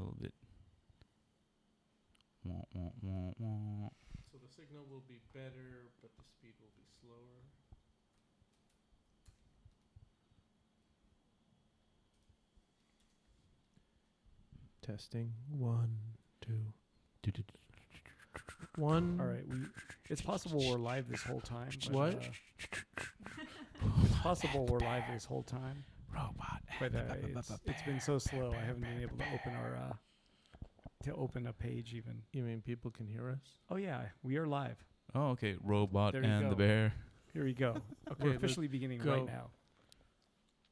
little bit. Wah, wah, wah, wah. So the signal will be better, but the speed will be slower. Testing 1, 2, 1. All right, it's possible we're live this whole time. But, What? It's possible we're live this whole time. Robot. But it's been so slow. I haven't been able to open a page even. You mean people can hear us? Oh yeah, we are live. Oh, okay. Robot There you and go. the bear. Here we go. Okay, We're let's officially beginning go. right now.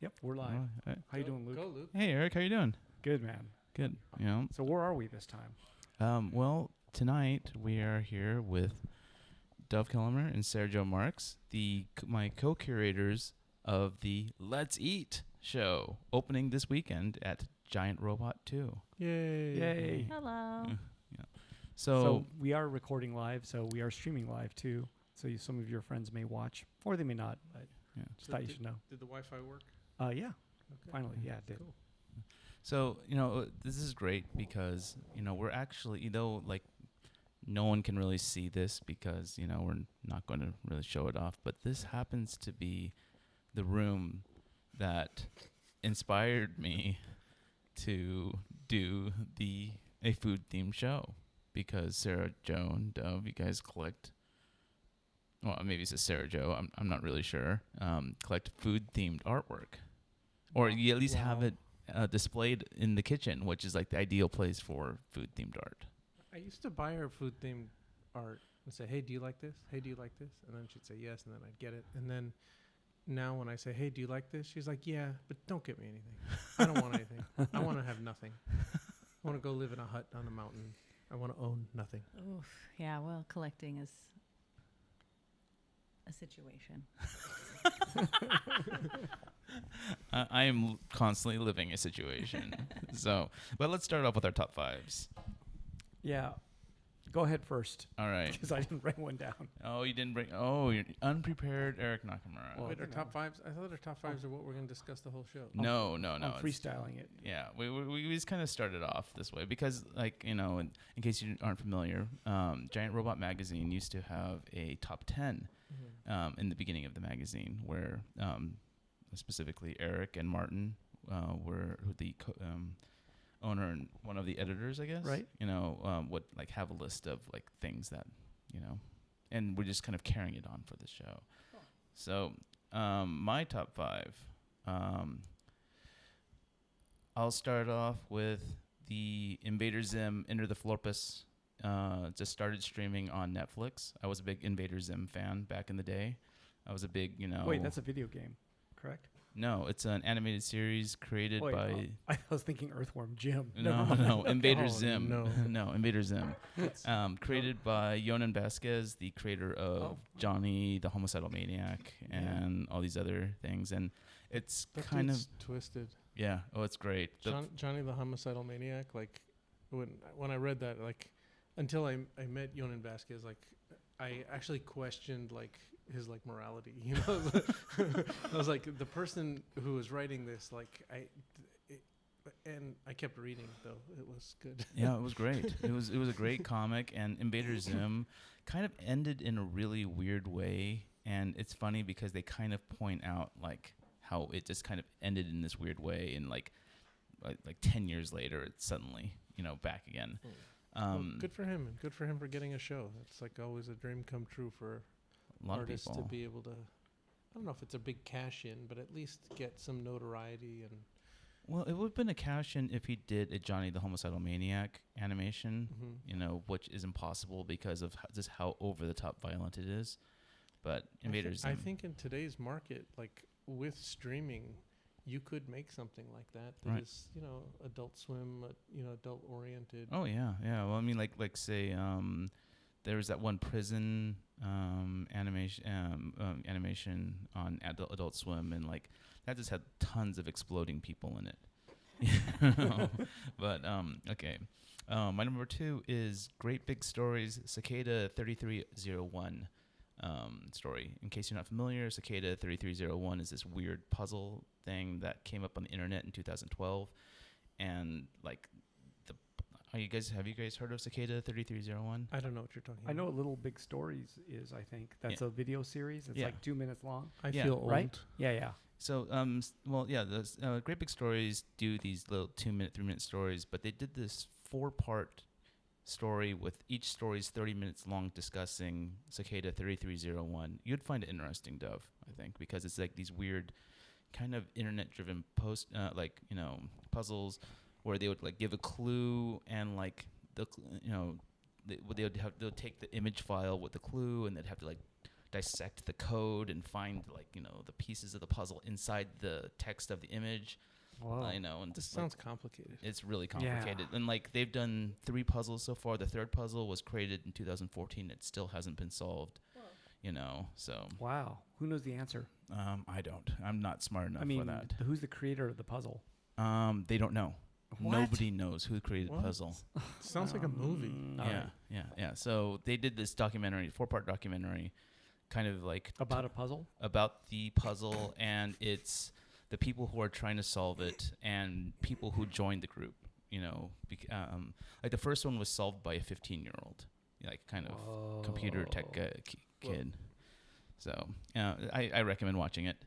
Yep, we're live. Oh, How you doing, Luke? Go, Luke. hey, Eric, how you doing? Good, man. Good. You know. So where are we this time? Well, tonight we are here with Dove Kellemer and Sarah Jo Marks, my co-curators of the Let's Eat show, opening this weekend at Giant Robot 2. Yay. Yay. Hello. So we are recording live, so we are streaming live too. So some of your friends may watch, or they may not, but yeah. just thought you should know. Did the Wi-Fi work? Yeah, Okay. finally, yeah, it did. Cool. So, this is great because, we're actually, like, no one can really see this because, we're not going to really show it off. But this happens to be the room that inspired me to do a food-themed show because Sarah Jo and Dove, you guys collect, well, maybe it's a Sarah Jo, I'm not really sure, collect food-themed artwork. Or you at least have it displayed in the kitchen, which is like the ideal place for food-themed art. I used to buy her food-themed art and say, hey, do you like this? Hey, do you like this? And then she'd say yes, and then I'd get it. And then now when I say, hey, do you like this? She's like, yeah, but don't get me anything. I don't want anything. I want to have nothing. I want to go live in a hut on a mountain. I want to own nothing. Oof. Yeah, well, collecting is a situation. I am constantly living a situation. But let's start off with our top fives. Yeah, go ahead first, All right. because I didn't write one down. Oh, you didn't bring. Oh, you're unprepared, Eric Nakamura. Well, Wait, our you top know. fives? I thought our top fives are what we're going to discuss the whole show. no. I'm It's- freestyling it. Yeah, we just kind of started off this way because, like, in case you aren't familiar, Giant Robot Magazine used to have a top 10 Mm-hmm. in the beginning of the magazine where specifically Eric and Martin were the owner and one of the editors, I guess. Right. Would like have a list of like things that, and we're just kind of carrying it on for the show. Oh. So my top five. I'll start off with the Invader Zim Enter the Florpus. Just started streaming on Netflix. I was a big Invader Zim fan back in the day. I was a big, Wait, that's a video game, correct? No, it's an animated series created Wait, by... I was thinking Earthworm Jim. No, Invader Oh, Zim. no. No, Invader Zim. Created by Yonan Vasquez, the creator of Johnny the Homicidal Maniac and all these other things. And it's That kind of... dude's twisted. Yeah. Oh, it's great. Johnny the Homicidal Maniac, like, when I read that, like, until I met Yonan Vasquez, like, I actually questioned, like, his, like, morality, I was like, the person who was writing this, like, and I kept reading, though. It was good. Yeah, it was great. It was a great comic, and Invader Zim kind of ended in a really weird way. And it's funny because they kind of point out, like, how it just kind of ended in this weird way, and like 10 years later, it's suddenly, back again. Well, good for him, and good for him for getting a show. It's like always a dream come true for A lot artists of people. to be able to. I don't know if it's a big cash in, but at least get some notoriety and. Well, it would have been a cash in if he did a Johnny the Homicidal Maniac animation, which is impossible because of just how over the top violent it is. But Invader Zim. I think in today's market, like with streaming, you could make something like that that Right. is, Adult Swim, adult oriented. Oh yeah. Well, I mean, like say, there was that one prison animation on Adult Swim, and like that just had tons of exploding people in it. But okay. My number 2 is Great Big Stories Cicada 3301 story. In case you're not familiar, Cicada 3301 is this weird puzzle thing that came up on the internet in 2012, and like have you guys heard of Cicada 3301? I don't know what you're talking I about. know what Little Big Stories is. I think that's Yeah. a video series. It's Yeah. like 2 minutes long. I Yeah. feel old. Right? Yeah. So, those Great Big Stories do these little 2-minute, 3-minute stories, but they did this 4-part story with each story's 30 minutes long, discussing Cicada 3301. You'd find it interesting, Dove, I think, because it's like these weird, kind of internet-driven puzzles, where they would like give a clue and like they'll take the image file with the clue, and they'd have to like dissect the code and find like the pieces of the puzzle inside the text of the image. Whoa. And This just like, sounds complicated. it's really Yeah. complicated. And like they've done 3 puzzles so far. The 3rd puzzle was created in 2014. It still hasn't been solved. So Wow. Who knows the answer? I don't. I'm not smart enough I mean, for that. who's the creator of the puzzle? They don't know. What? Nobody knows who created the What? puzzle. Sounds like a movie. All right. Yeah. So they did this documentary, 4-part documentary, kind of like About a puzzle? about the puzzle, and it's the people who are trying to solve it and people who joined the group. Like the first one was solved by a 15-year-old, like kind of computer tech kid. So I recommend watching it.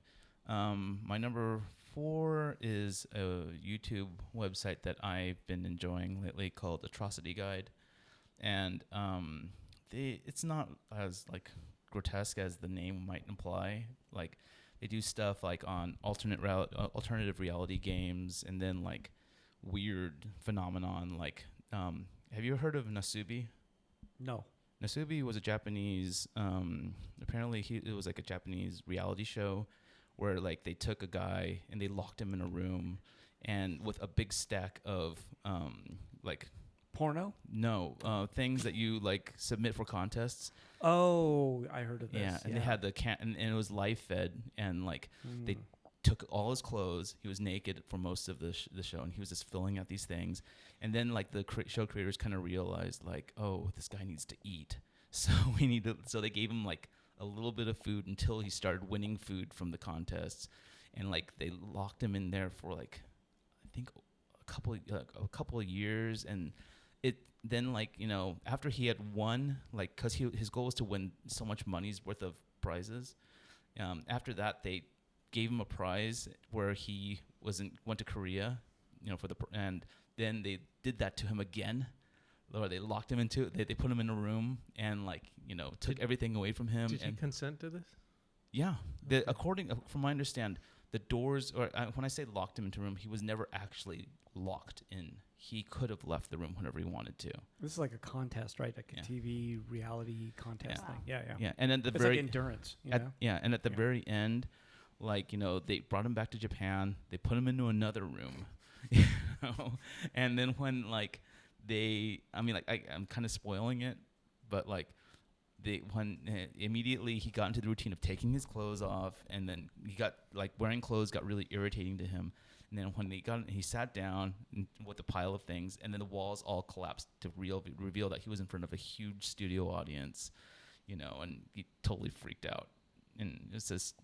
My number 4 is a YouTube website that I've been enjoying lately called Atrocity Guide, and it's not as like grotesque as the name might imply. Like they do stuff like on alternative reality games, and then like weird phenomenon. Like, have you heard of Nasubi? No. Nasubi was a Japanese. Apparently, it was like a Japanese reality show where like they took a guy and they locked him in a room, and with a big stack of like Porno? things that you like submit for contests. Oh, I heard of this. Yeah, and they had the and it was live fed, and like they Mm. took all his clothes. He was naked for most of the show, and he was just filling out these things. And then like the show creators kind of realized like, oh, this guy needs to eat, so so they gave him like a little bit of food until he started winning food from the contests, and like they locked him in there for like I think a couple of years, and it then like after he had won, like because his goal was to win so much money's worth of prizes. After that, they gave him a prize where he went to Korea, and then they did that to him again, or they locked him into they put him in a room and like took everything away from him. Did he and consent to this? yeah, Okay. according from my understand, the doors, or when I say locked him into a room, he was never actually locked in. He could have left the room whenever he wanted to. This is like a contest, right? Like a Yeah. TV reality contest Yeah. thing. Yeah. Yeah, and at the It's very like endurance. You at, know? yeah, and at the Yeah. very end, like they brought him back to Japan. They put him into another room, and then when like I'm kind of spoiling it, but like immediately he got into the routine of taking his clothes off, and then he got like wearing clothes got really irritating to him. And then when he sat down with a pile of things, and then the walls all collapsed to reveal that he was in front of a huge studio audience, and he totally freaked out. And it's just,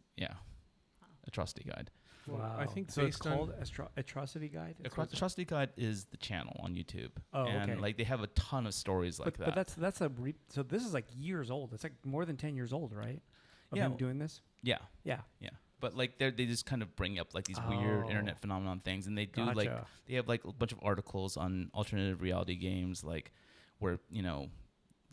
Atrocity Guide. Well, Wow. I think so. It's based on called Atrocity Guide. Is what it's- Atrocity Guide is the channel on YouTube. Oh, and okay. like they have a ton of stories like that. But that's so this is like years old. It's like more than 10 years old, right? Of Yeah. him doing this. yeah. Yeah. But like they just kind of bring up like these weird Oh. internet phenomenon things, and they do like Gotcha. they have like a bunch of articles on alternative reality games, like where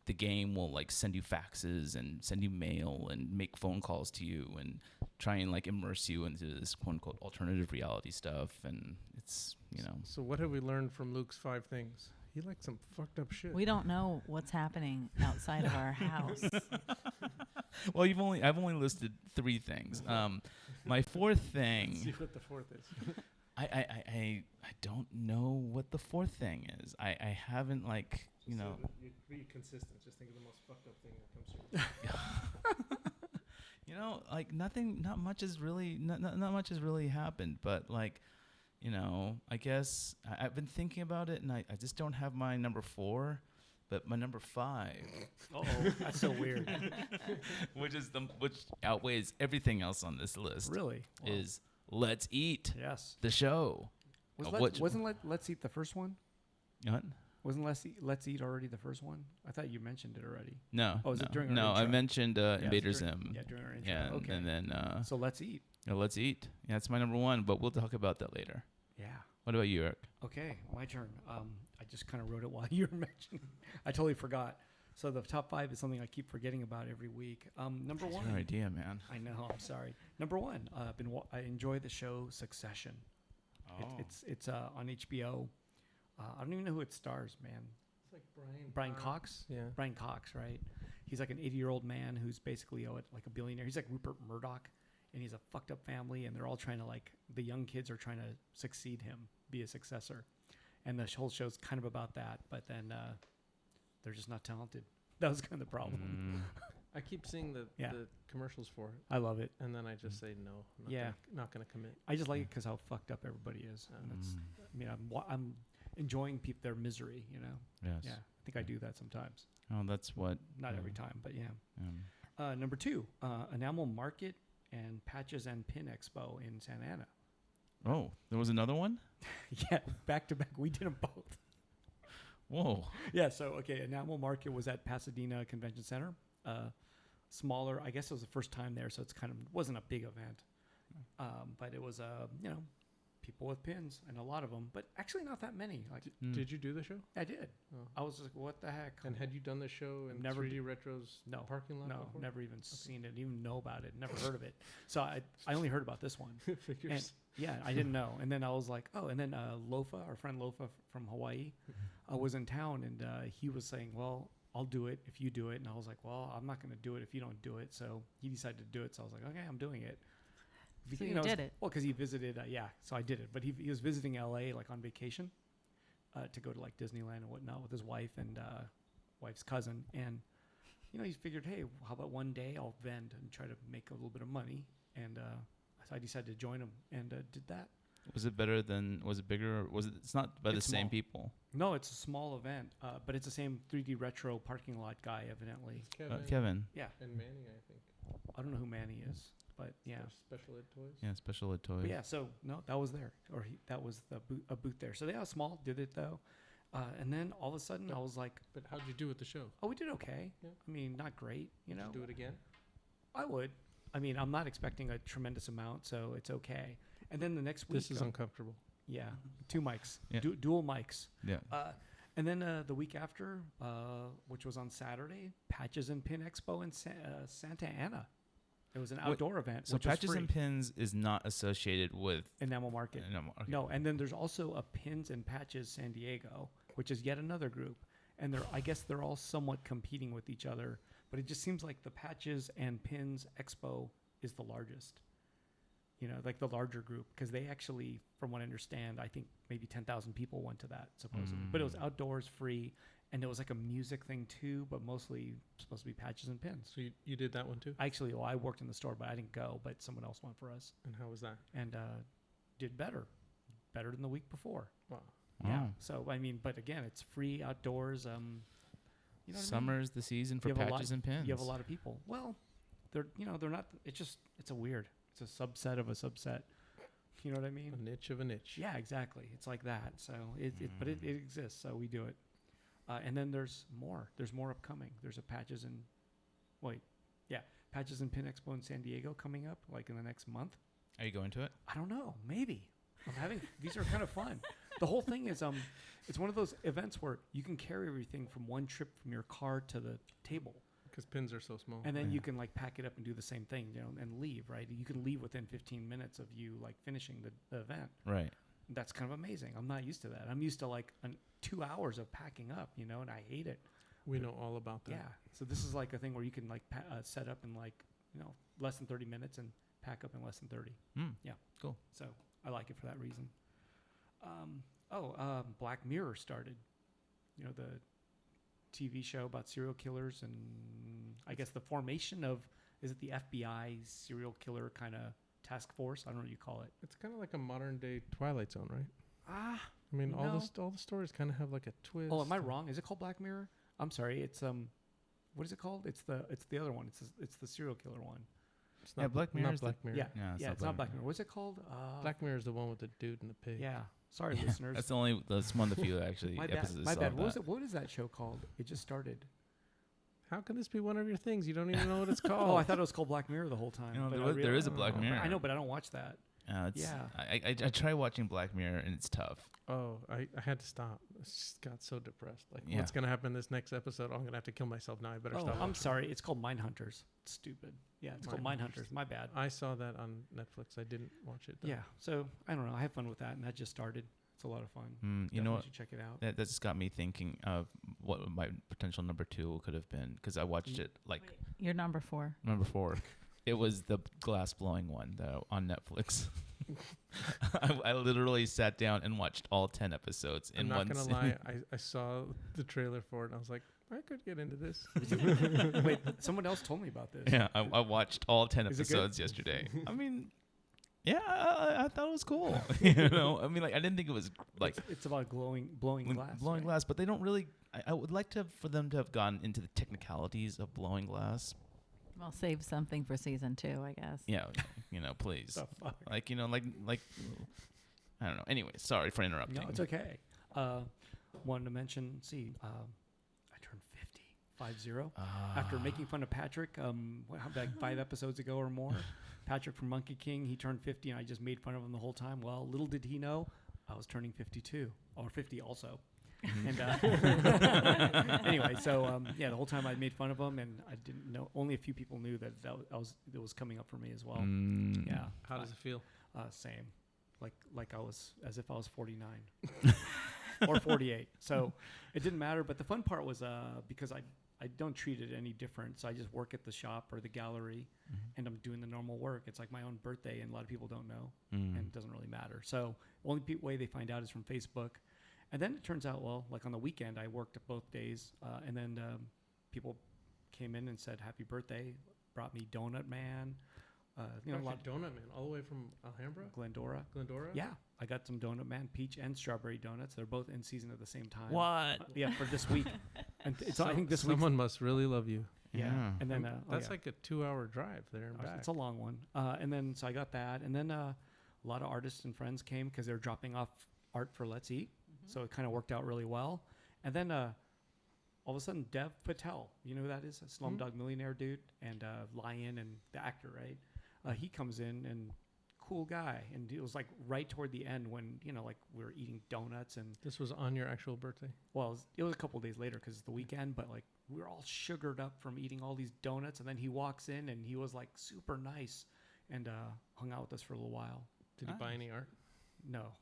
the game will like send you faxes and send you mail and make phone calls to you and try and like immerse you into this quote unquote alternative reality stuff, and it's So what have we learned from Luke's 5 things? He likes some fucked up shit. We don't know what's happening outside of our house. well, I've only listed 3 things. My 4th Let's thing. see what the 4th is. I don't know what the 4th thing is. I haven't like You're pretty consistent. Just think of the most fucked up thing that comes to you. like not much has really happened, but like I guess I've been thinking about it, and I just don't have my number 4, but my number 5, Oh, that's so weird. which outweighs everything else on this list, Really? Wow. is Let's Eat, Yes. the show. Was Which- wasn't Let's Eat the first one? What? Wasn't Let's Eat already the first one? I thought you mentioned it already. No. Oh, is no. it during our No, I intro? mentioned Yeah, it's Invader during- Zim. Yeah, during our intro. Yeah, Okay. and then So Let's Eat. Let's Eat. Yeah, that's my number one, but we'll talk about that later. Yeah. What about you, Eric? Okay, my turn. I just kind of wrote it while you were mentioning. I totally forgot. So the top 5 is something I keep forgetting about every week. Number It's one. your idea, man. I know. I'm sorry. Number one. I enjoy the show Succession. Oh. It's on HBO. I don't even know who it stars, man. It's like Brian Cox. Yeah. Brian Cox, right? He's like an 80-year-old man who's basically like a billionaire. He's like Rupert Murdoch, and he's a fucked up family, and they're all trying to the young kids are trying to succeed him, be a successor, and the whole show's kind of about that. But then they're just not talented. That was kind of the problem. Mm. I keep seeing the commercials for it, I love it. and then I just say no. Not gonna commit. I just like it because how fucked up everybody is. And that's, I mean, I'm enjoying their misery. You know. Yes. Yeah, I think I do that sometimes. Oh, that's what. Not every time, but yeah. Um, Number 2, Enamel Market and Patches and Pin Expo in Santa Ana. oh, there was another one? Yeah, back to back. We did them both. Whoa. Yeah, so, okay, Enamel Market was at Pasadena Convention Center. Smaller, I guess it was the first time there, so it's wasn't a big event. But it was, people with pins and a lot of them, but actually not that many. Like, Mm. Did you do the show? I did. Oh. I was like, what the heck? And had you done the show in Never 3D Retro's No, parking lot No, before? never even seen it, even know about it, never heard of it. So I only heard about this one. Figures. Yeah, I didn't know. And then I was like, oh, and then Lofa, our friend Lofa from Hawaii, was in town, and he was saying, well, I'll do it if you do it. And I was like, well, I'm not going to do it if you don't do it. So he decided to do it. So I was like, okay, I'm doing it. So you did it. Well, because he visited, so I did it. But he was visiting LA like on vacation to go to like Disneyland and whatnot with his wife and wife's cousin. And, he figured, hey, how about one day I'll vend and try to make a little bit of money. And so I decided to join him and did that. Was it better than? Was it bigger? Or was it? It's not by It's the same small. people. No, it's a small event, but it's the same 3D Retro parking lot guy, evidently. It's Kevin. Yeah, and Manny, I think. I don't know who Manny is, but yeah. Special Ed Toys. Yeah, Special Ed Toys. But yeah, so no, that was there, that was a booth there. So they are small, did it though, and then all of a sudden I was like, But how'd you do with the show? oh, we did okay. Yeah. I mean, not great, Would you do it again? I would. I mean, I'm not expecting a tremendous amount, so it's okay. And then the next week, This is uncomfortable. yeah, 2 mics, Yeah. dual mics. Yeah. And then the week after, which was on Saturday, Patches and Pin Expo in Santa Ana. It was an Wait, outdoor event. So which was Patches free. and Pins is not associated with. Enamel Market. No, okay. No, and then there's also a Pins and Patches San Diego, which is yet another group. And I guess they're all somewhat competing with each other. But it just seems like the Patches and Pins Expo is the largest. Like the larger group, because they actually, from what I understand, I think maybe 10,000 people went to that supposedly. But it was outdoors, free, and it was like a music thing too, but mostly supposed to be Patches and Pins. So you did that one too? Actually, I worked in the store, but I didn't go. But someone else went for us And how was that? and did better than the week before. Wow. Yeah. Wow. So I mean, but again, it's free outdoors. You know what I mean? Summer's the season for You have a lot- Patches and Pins. You have a lot of people. Well, they're not. It's a weird. It's a subset of a subset. You know what I mean? A niche of a niche. Yeah, exactly. It's like that. So but it exists. So we do it. And then there's more. There's more upcoming. There's a Patches and Pin Expo in San Diego coming up like in the next month. Are you going to it? I don't know. Maybe. These are kind of fun. The whole thing is it's one of those events where you can carry everything from one trip from your car to the table. Because pins are so small. And then Yeah. you can like pack it up and do the same thing, and leave, right? You can leave within 15 minutes of you like finishing the event. Right. That's kind of amazing. I'm not used to that. I'm used to like 2 hours of packing up, and I hate it. We know all about that. Yeah. So this is like a thing where you can like set up in like, less than 30 minutes and pack up in less than 30. Mm. Yeah. Cool. So I like it for that reason. Black Mirror started. The TV show about serial killers and I guess the formation of, is it the FBI serial killer kind of task force? I don't know what you call it. It's kind of like a modern day Twilight Zone, right? Ah. I mean, all No. the stories kind of have like a twist. Oh, am I and- wrong? Is it called Black Mirror? I'm sorry. It's what is it called? It's the other one. It's the serial killer one. It's Yeah, not Black Mirror Not is the- Black Mirror. Yeah. Yeah, It's not Black Mirror. What's it called? Black Mirror is the one with the dude and the pig. Yeah. Sorry, Yeah, listeners. that's one of the few actually My bad. episodes My I saw bad. of What was that. it? What is that show called? It just started. How can this be one of your things? You don't even know what it's called. Oh, I thought it was called Black Mirror the whole time. You know, but there I was- there is a realized- Black Mirror. I know, but I don't watch that. It's, Yeah. I try watching Black Mirror and it's tough. Oh, I had to stop. I just got so depressed. Like, Yeah. what's gonna happen this next episode? Oh, I'm gonna have to kill myself now. I better Oh, stop. I'm watching. sorry. It's called Mindhunters. It's stupid. Yeah, it's called Mindhunters. Mindhunters. My bad. I saw that on Netflix. I didn't watch it. Though. Yeah. So I don't know. I have fun with that, and that just started. It's a lot of fun. You know Definitely what? should check it out. That just got me thinking of what my potential number 2 could have been because I watched it like You're number 4. number 4. It was the glass blowing one though on Netflix. I literally sat down and watched all 10 episodes I'm in not one gonna sitting. lie. I saw the trailer for it. And I was like, I could get into this. Wait, someone else told me about this. Yeah, I watched all 10 Is it good? episodes yesterday. I mean, yeah, I thought it was cool. You know, I mean, like I didn't think it was like It's about blowing glass. blowing right? glass, but they don't really. I would like for them to have gone into the technicalities of blowing glass. Well, save something for season 2, I guess. Yeah, please. The fuck? Like I don't know. Anyway, sorry for interrupting. No, it's okay. Wanted to mention. See, I turned 50. After making fun of Patrick, like 5 episodes ago or more. Patrick from Monkey King, he turned 50, and I just made fun of him the whole time. Well, little did he know, I was turning 52 or 50 also. And anyway, so yeah, the whole time I made fun of him, and I didn't know. Only a few people knew that it was coming up for me as well. Yeah, How does it feel? same, like I was as if I was 49 or 48. So it didn't matter. But the fun part was because I don't treat it any different. So I just work at the shop or the gallery, and I'm doing the normal work. It's like my own birthday, and a lot of people don't know, and it doesn't really matter. So only way they find out is from Facebook. And then it turns out, well, like on the weekend, I worked both days, and then people came in and said happy birthday, brought me Donut Man, a lot of Donut Man, all the way from Alhambra, Glendora. Glendora. Yeah, I got some Donut Man, peach and strawberry donuts. They're both in season at the same time. What? Yeah, for this week. And I think this week. Someone must really love you. Yeah. And then That's like a 2-hour drive there and back. it's a long one. And then so I got that, and then a lot of artists and friends came because they were dropping off art for Let's Eat. So it kind of worked out really well. And then all of a sudden, Dev Patel, you know who that is? A Slumdog Millionaire dude and Lion and the actor, right? He comes in and cool guy. And it was like right toward the end when, like we were eating donuts. And This was on your actual birthday. well, it was a couple of days later because it's the weekend. But like we were all sugared up from eating all these donuts. And then he walks in and he was like super nice and hung out with us for a little while. Did he buy any art? No.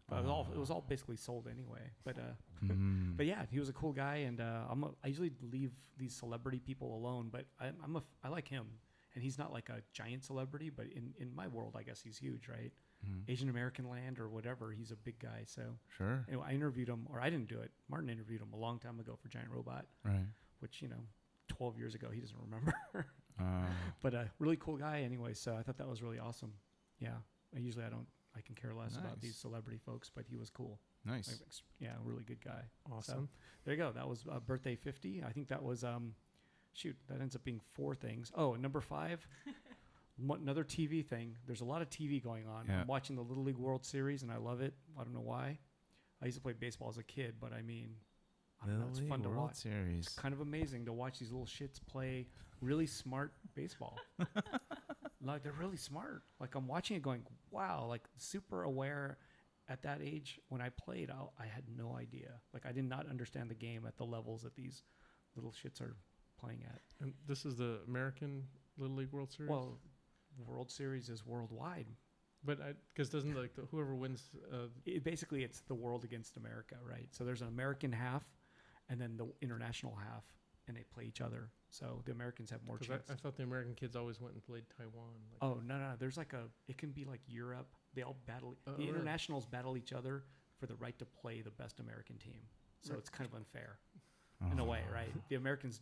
But it was all basically sold anyway. But Mm. but yeah, he was a cool guy, and I usually leave these celebrity people alone, but I like him, and he's not like a giant celebrity, but in my world, I guess he's huge, right? Asian American land or whatever, he's a big guy. So Sure. anyway, I interviewed him, or I didn't do it. Martin interviewed him a long time ago for Giant Robot, Right. which 12 years ago he doesn't remember. But a really cool guy anyway. So I thought that was really awesome. Yeah, I can care less about Nice. these celebrity folks, but he was cool. Nice. Like, yeah, really good guy. Awesome. There you go. That was birthday 50. I think that was that ends up being 4 things. Oh, and number 5, another TV thing. There's a lot of TV going on. Yeah. I'm watching the Little League World Series, and I love it. I don't know why. I used to play baseball as a kid, but I mean, I don't know, it's fun to World watch. Series. It's kind of amazing to watch these little shits play really smart baseball. Like they're really smart. Like I'm watching it going, wow, like super aware. At that age, when I played, I had no idea. Like I did not understand the game at the levels that these little shits are playing at. And this is the American Little League World Series. Well, World Series is worldwide. but because doesn't whoever wins? Basically, it's the world against America, right? So there's an American half, and then the international half, and they play each other. So the Americans have more Because chance. I thought the American kids always went and played Taiwan. Like, Oh no! There's it can be like Europe. They all battle. Oh, The really? internationals battle each other for the right to play the best American team. So Right. it's kind of unfair in a way, right? The Americans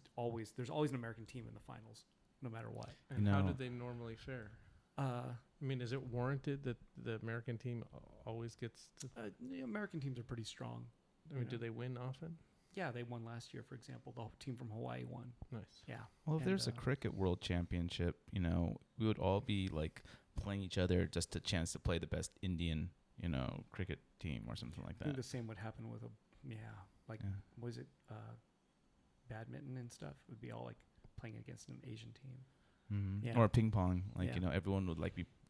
there's always an American team in the finals, no matter what. and how No. did they normally fare? I mean, is it warranted that the American team always gets to? The American teams are pretty strong. I mean, you do know. they win often? Yeah, they won last year, for example. The team from Hawaii won. Nice. Yeah. Well, if And, there's a cricket world championship, we would all be like playing each other just a chance to play the best Indian cricket team or something like I think that. the same would happen with like Yeah. was it badminton and stuff? It would be all like playing against an Asian team. Yeah. Or ping pong, like Yeah. everyone would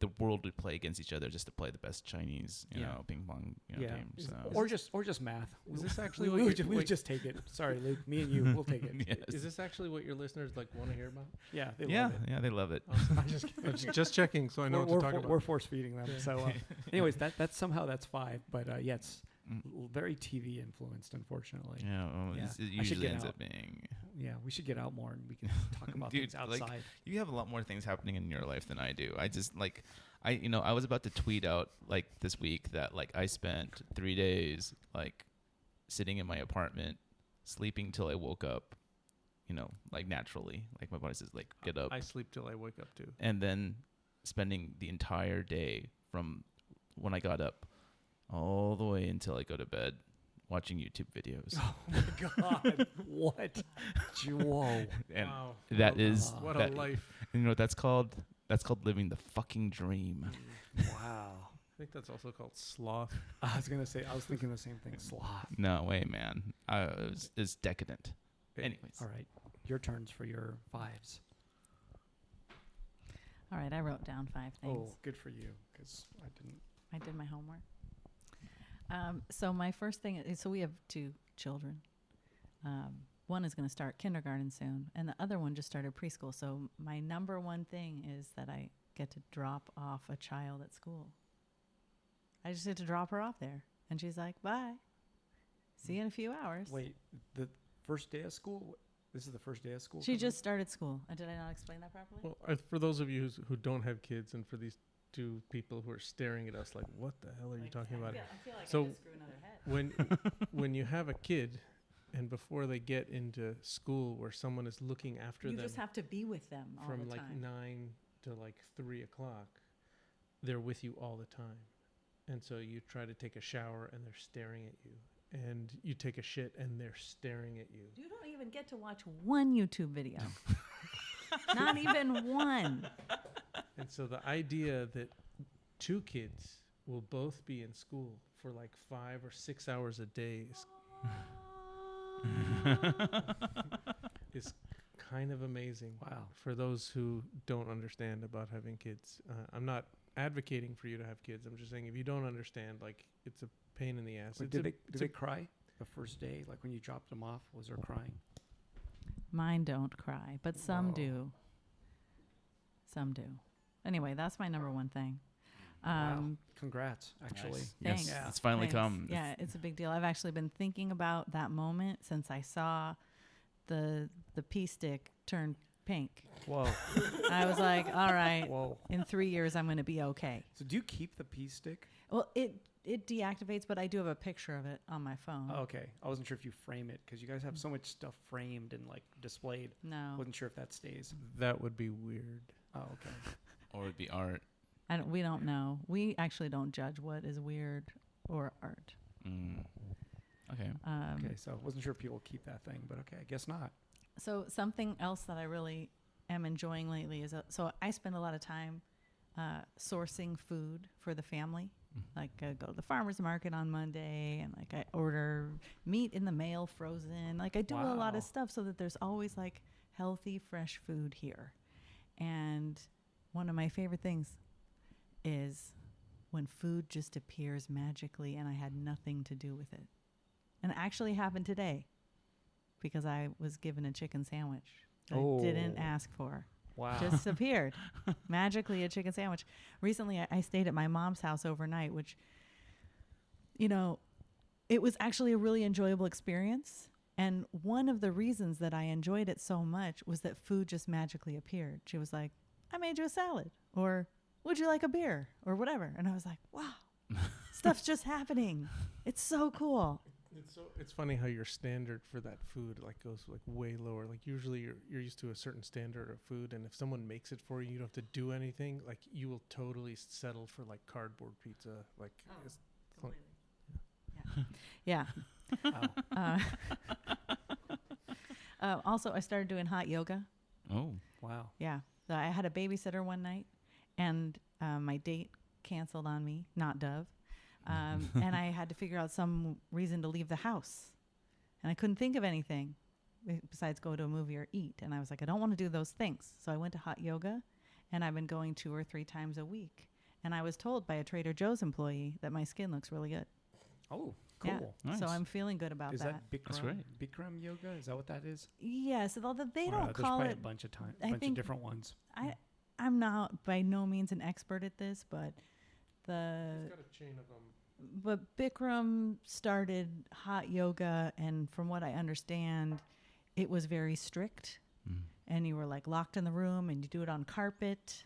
the world would play against each other just to play the best Chinese, Yeah. ping pong Yeah. team. Is- So Or just math. Is this actually we what would you- we would wait. just take it. Sorry, Luke. Me and you, we'll take it. yes. Is this actually what your listeners like want to hear about? Yeah, they yeah, love it. yeah, they love it. Awesome. I'm just kidding. Just checking, so I know what to talk about. We're force feeding them. Yeah. So, anyways, that's somehow that's 5. But yeah, it's Mm. very TV influenced, unfortunately. Yeah, well, Yeah. It I should usually get ends out. up being. Yeah, we should get out more and we can talk about Dude, things like, outside. You have a lot more things happening in your life than I do. I just I was about to tweet out this week that I spent 3 days sitting in my apartment, sleeping till I woke up, naturally. My body says get up, I sleep till I wake up too. and then spending the entire day from when I got up all the way until I go to bed watching YouTube videos. Oh my God! What? Whoa! And Wow. that is What a that, life. you know what that's called? That's called living the fucking dream. Wow! I think that's also called sloth. I was gonna say. I was thinking the same thing. Sloth. No way, man. It's decadent. Anyways. All right, your turns for your 5s. All right, I wrote down 5 things. Oh, good for you, because I didn't. I did my homework. So my first thing is, so we have 2 children. One is going to start kindergarten soon, and the other one just started preschool. So my number one thing is that I get to drop off a child at school. I just get to drop her off there, and she's like, "Bye. See you in a few hours." Wait, the first day of school. This is the first day of school. She coming just up? started school. Did I not explain that properly? Well, for those of you who don't have kids, and for these 2 people who are staring at us like, "What the hell are you talking about?" I feel like So- I just grew another head. When you have a kid, and before they get into school where someone is looking after You them just have to be with them all from the like time. 9 to 3 o'clock, they're with you all the time. And so you try to take a shower and they're staring at you. And you take a shit and they're staring at you. You don't even get to watch one YouTube video. Not even one. And so the idea that 2 kids will both be in school for 5 or 6 hours a day is kind of amazing. Wow. For those who don't understand about having kids. I'm not advocating for you to have kids. I'm just saying if you don't understand, it's a pain in the ass. Wait, It's did a- they it's did a- they cry the first day? Like when you dropped them off, was there crying? Mine don't cry, but some Wow. do. Some do. Anyway, that's my number one thing. Wow. Congrats, actually. Nice. Thanks. Yes, Yeah. it's finally Thanks. come. Yeah, it's a big deal. I've actually been thinking about that moment since I saw the pea stick turn pink. Whoa. I was like, all right, Whoa. in 3 years I'm going to be okay. So do you keep the pea stick? Well, it deactivates, but I do have a picture of it on my phone. Oh, okay. I wasn't sure if you frame it because you guys have so much stuff framed and displayed. No, Wasn't sure if that stays. That would be weird. Oh, okay. Or it'd be art. we don't know. We actually don't judge what is weird or art. Mm. Okay. Okay. So wasn't sure if people keep that thing, but okay, I guess not. So something else that I really am enjoying lately is so I spend a lot of time sourcing food for the family. Like I go to the farmer's market on Monday, and I order meat in the mail frozen. I do a lot Wow. of stuff so that there's always healthy, fresh food here. And one of my favorite things is when food just appears magically and I had nothing to do with it. And it actually happened today because I was given a chicken sandwich that I didn't Oh. ask for. Wow. Just appeared magically, a chicken sandwich. Recently, I stayed at my mom's house overnight, which, it was actually a really enjoyable experience. And one of the reasons that I enjoyed it so much was that food just magically appeared. She was like, I made you a salad, or would you like a beer, or whatever. And I was like, wow, stuff's just happening. It's so cool. It's funny how your standard for that food goes way lower. Usually you're used to a certain standard of food, and if someone makes it for you, you don't have to do anything. You will totally settle for cardboard pizza. It's Yeah. Wow. Also, I started doing hot yoga. Oh. Wow. Yeah. So I had a babysitter one night, and my date canceled on me, not Dove. And I had to figure out some reason to leave the house. And I couldn't think of anything besides go to a movie or eat. And I was like, I don't want to do those things. So I went to hot yoga, and I've been going 2 or 3 times a week. And I was told by a Trader Joe's employee that my skin looks really good. Oh, Yeah. cool. Nice. So I'm feeling good about Is that. that That's Bikram? great. Bikram yoga? Is that what that is? Yes, although they Or, don't there's call probably it. a bunch of I bunch think- of different ones. I'm not by no means an expert at this, but He's got a chain of them. but Bikram started hot yoga, and from what I understand, it was very strict, Mm. and you were like locked in the room, and you do it on carpet.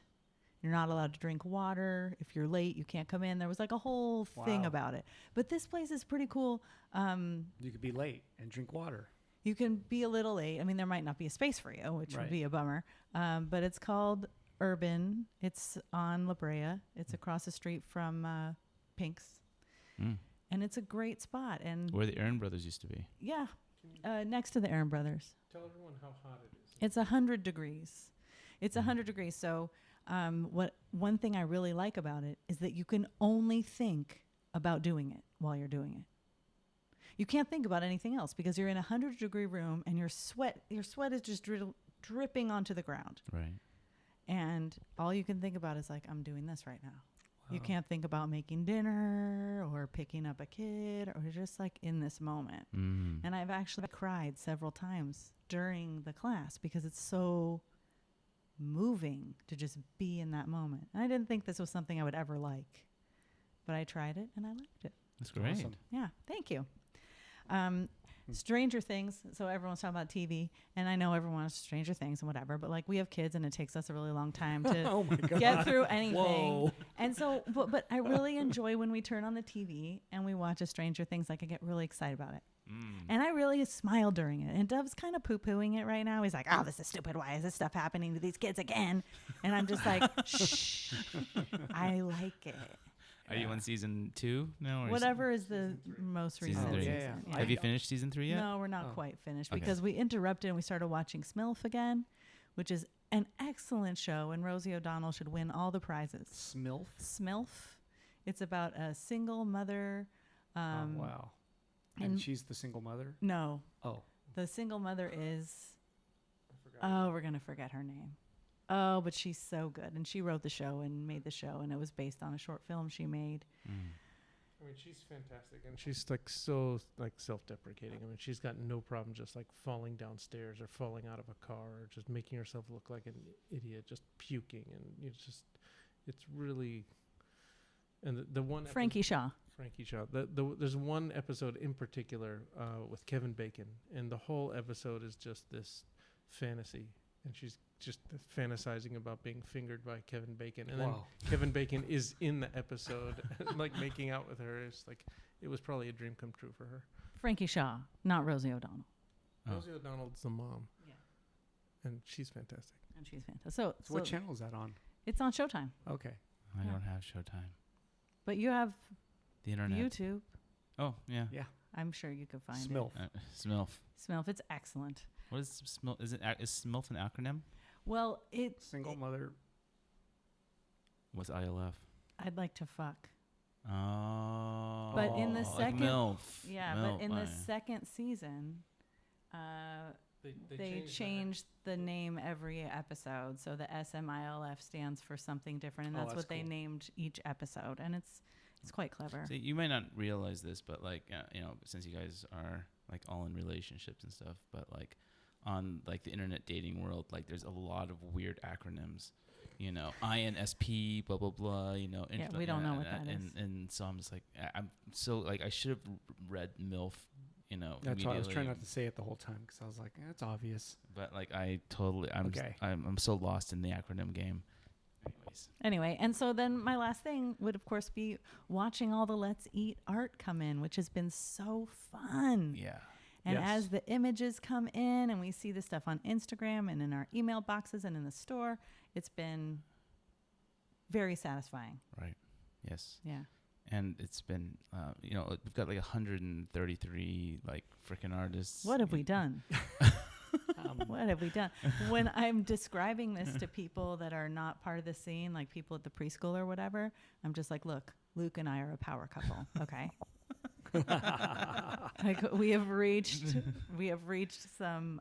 You're not allowed to drink water. If you're late, you can't come in. There was like a whole thing Wow. about it. But this place is pretty cool. You could be late and drink water. You can be a little late. I mean, there might not be a space for you, which Right. would be a bummer. But it's called Urban. It's on La Brea. It's across the street from Pink's. Mm. And it's a great spot. And Where the Aaron brothers used to be. yeah, next to the Aaron Brothers. Tell everyone how hot it is. It's 100 degrees. It's 100 degrees. So one thing I really like about it is that you can only think about doing it while you're doing it. You can't think about anything else because you're in a 100-degree room and your sweat is just dripping onto the ground. Right. And all you can think about is like, I'm doing this right now. You Wow. can't think about making dinner or picking up a kid or just like in this moment. Mm. And I've actually cried several times during the class because it's so moving to just be in that moment. And I didn't think this was something I would ever like, but I tried it and I liked it. That's great. Awesome. Yeah, thank you. Stranger Things. So everyone's talking about TV, and I know everyone wants Stranger Things and whatever, but like we have kids, and it takes us a really long time to Oh my god. get through anything. Whoa. And so, but I really enjoy when we turn on the TV and we watch a Stranger Things. Like I get really excited about it. Mm. And I really smile during it. And Dove's kind of poo-pooing it right now. He's like, oh, this is stupid. Why is this stuff happening to these kids again? And I'm just like, shh, I like it. Are you on season 2 now? Or Whatever is the most Season recent three. season. Yeah, yeah. Have you finished season 3 yet? No, we're not Oh. quite finished Okay. because we interrupted and we started watching Smilf again, which is an excellent show. And Rosie O'Donnell should win all the prizes. Smilf. Smilf. It's about a single mother. Oh, wow. And and- she's the single mother. No, Oh. the single mother is. I forgot. Oh, we're gonna forget her name. Oh, but she's so good, and she wrote the show and made the show, and it was based on a short film she made. Mm. I mean, she's fantastic, and she's like so like self-deprecating. I mean, she's got no problem just like falling downstairs or falling out of a car or just making herself look like an idiot, just puking, and it's really. And the one Frankie Shaw. Frankie Shaw. There's one episode in particular with Kevin Bacon, and the whole episode is just this fantasy, and she's just fantasizing about being fingered by Kevin Bacon, and then Wow. Kevin Bacon is in the episode, like making out with her. It's like it was probably a dream come true for her. Frankie Shaw, not Rosie O'Donnell. Oh. Rosie O'Donnell's the mom, Yeah. and she's fantastic. And she's fantastic. So, So what channel is that on? it's on Showtime, Okay. I Yeah. don't have Showtime. but you have The internet. YouTube. Oh, yeah. Yeah. I'm sure you could find Smilf. Smilf. it. Smilf. It's excellent. What is Smilf? Is Smilf an acronym? Well, Single mother. What's ILF? I'd like to fuck. Oh. But in the like second- MILF. Yeah, MILF, but in the aye. second season, they changed the name every episode, so the SMILF stands for something different, and Oh, that's that's what they cool. named each episode, and it's quite clever. So you might not realize this, but like since you guys are like all in relationships and stuff, but like on like the internet dating world, like there's a lot of weird acronyms. INSP, blah blah blah. Yeah, we don't know what that and, is. And so I'm just like, I'm so like I should have read MILF. That's why I was trying immediately, not to say it the whole time because I was like, it's obvious. But like I'm Okay. I'm so lost in the acronym game. Anyways, Anyway, and so then my last thing would, of course, be watching all the Let's Eat art come in, which has been so fun. yeah. And Yes. as the images come in and we see the stuff on Instagram and in our email boxes and in the store, it's been very satisfying. Right. Yes. Yeah. And it's been, we've got like 133 like freaking artists. What have we done? What have we done? When I'm describing this to people that are not part of the scene, like people at the preschool or whatever, I'm just like, look, Luke and I are a power couple. Okay. Like we have reached some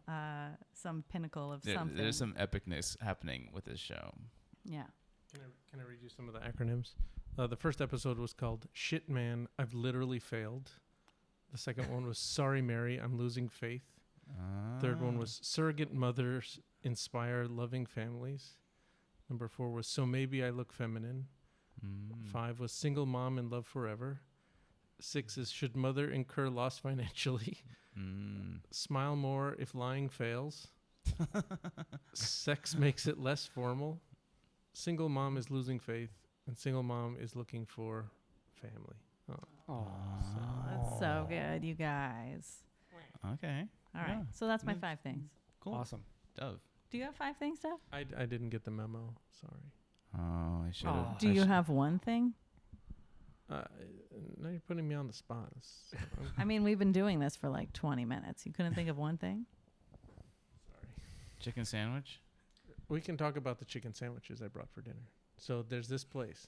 pinnacle of something. There's some epicness happening with this show. Yeah. Can I read you some of the acronyms? The first episode was called Shit Man, I've Literally Failed. The second one was Sorry Mary, I'm Losing Faith. Third one was Surrogate Mothers Inspire Loving Families. Number 4 was So Maybe I Look Feminine. 5 was Single Mom in Love Forever. 6 is Should Mother Incur Loss Financially? Smile More If Lying Fails. Sex Makes It Less Formal. Single Mom is Losing Faith. And Single Mom is Looking for Family. Oh, That's so good, you guys. Okay. All right. Yeah. So that's my Yeah. 5 things. Cool. awesome. Dove. Do you have 5 things, Steph? I didn't get the memo. Sorry. Oh, I should have. Oh. Do you have one thing? Now you're putting me on the spot. I mean, we've been doing this for like 20 minutes. You couldn't think of one thing? Sorry. Chicken sandwich? We can talk about the chicken sandwiches I brought for dinner. So there's this place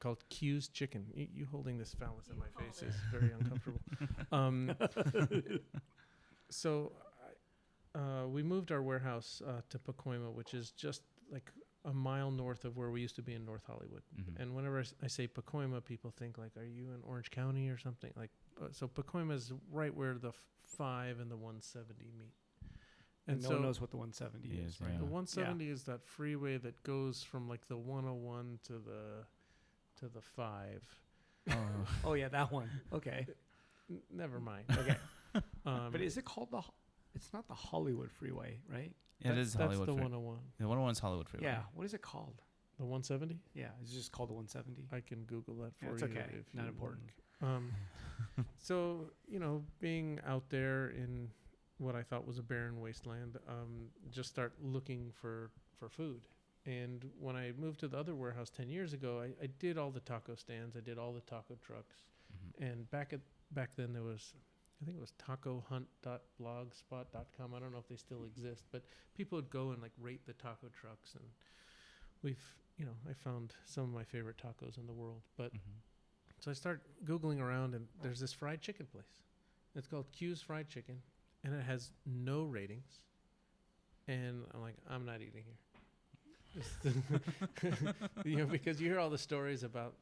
called Q's Chicken. You holding this phallus in my face is very uncomfortable. So we moved our warehouse to Pacoima, which is just like a mile north of where we used to be in North Hollywood. Mhm. And whenever I say Pacoima, people think like, are you in Orange County or something? Like, so Pacoima is right where the 5 and the 170 meet. And no so one knows what the 170 is, Yes, right? yeah. the 170 is that freeway that goes from like the 101 to the 5. Oh yeah, that one. Okay. Never mind. Okay. Um, But is it called the? It's not the Hollywood Freeway, right? Yeah, it is that's Hollywood the Freeway. 101. The 101's Hollywood Freeway. Yeah. What is it called? The 170? Yeah, it's just called the 170. I can Google that for Yeah, it's you. okay. If Not you important. like. So being out there in what I thought was a barren wasteland, just start looking for food. And when I moved to the other warehouse 10 years ago, I did all the taco stands. I did all the taco trucks. Mhm. And back then there was, I think it was tacohunt.blogspot.com. I don't know if they still exist, but people would go and like rate the taco trucks, and I found some of my favorite tacos in the world. But Mhm. so I start Googling around, and there's this fried chicken place. It's called Q's Fried Chicken, and it has no ratings. And I'm like, I'm not eating here. Because you hear all the stories about,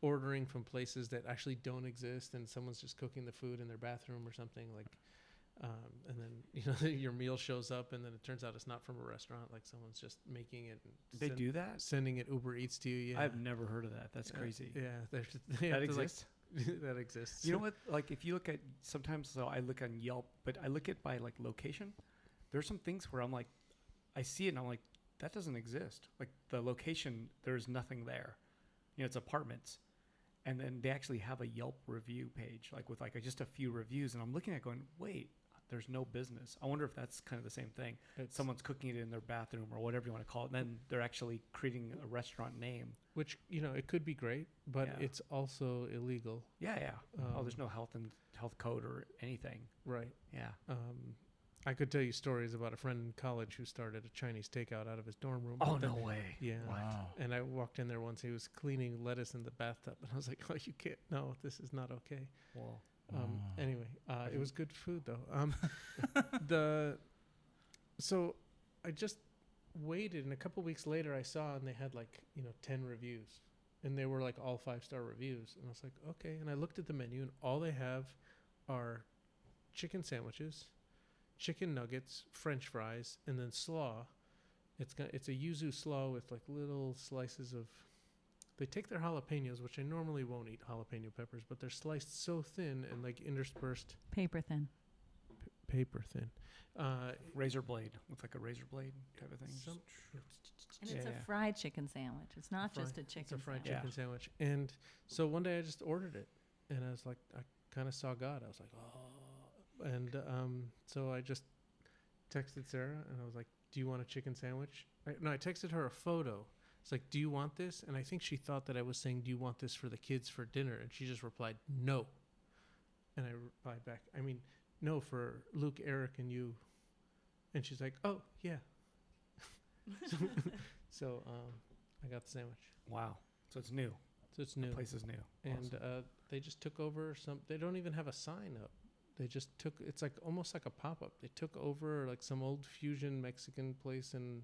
ordering from places that actually don't exist, and someone's just cooking the food in their bathroom or something like, and then your meal shows up, and then it turns out it's not from a restaurant, like someone's just making it. And They do that? sending it Uber Eats to you. Yeah, I've never heard of that. That's crazy. Yeah, they That have to, like, exists. that exists. You know what? Like, if you look at sometimes, so I look on Yelp, but I look at by like location. There's some things where I'm like, I see it and I'm like, that doesn't exist. Like the location, there's nothing there. It's apartments, and then they actually have a Yelp review page, like with like just a few reviews, and I'm looking at it going, wait, there's no business. I wonder if that's kind of the same thing. It's- Someone's cooking it in their bathroom or whatever you want to call it, and then they're actually creating a restaurant name. Which it could be great, but Yeah. it's also illegal. Yeah. There's Um, no health code or anything. Right. Yeah. I could tell you stories about a friend in college who started a Chinese takeout out of his dorm room. Oh, but no then- way. Yeah. Wow. And I walked in there once. He was cleaning lettuce in the bathtub, and I was like, "Oh, you can't! No, this is not okay." Well, Wow. Anyway, it was good food though. So I just waited, and a couple weeks later, I saw, and they had 10 reviews, and they were like all 5-star reviews, and I was like, okay. And I looked at the menu, and all they have are chicken sandwiches, chicken nuggets, French fries, and then slaw. It's a yuzu slaw with like little slices of. They take their jalapenos, which I normally won't eat jalapeno peppers, but they're sliced so thin and like interspersed Paper thin. paper thin. razor blade. Looks like a razor blade type of thing. Some- And Yeah, it's a yeah. fried chicken sandwich. It's not just a chicken It's a fried sandwich. chicken sandwich. And so one day I just ordered it, and I was like, I kind of saw God. I was like, oh. And so I just texted Sarah, and I was like, do you want a chicken sandwich? I texted her a photo. It's like, do you want this? And I think she thought that I was saying, do you want this for the kids for dinner? And she just replied, no. And I replied back, I mean, no, for Luke, Eric, and you. And she's like, oh, yeah. So I got the sandwich. Wow. So it's new. So it's The new. place is new. And Awesome. they just took over some. They don't even have a sign up. They just took. It's like almost like a pop up. They took over like some old fusion Mexican place in,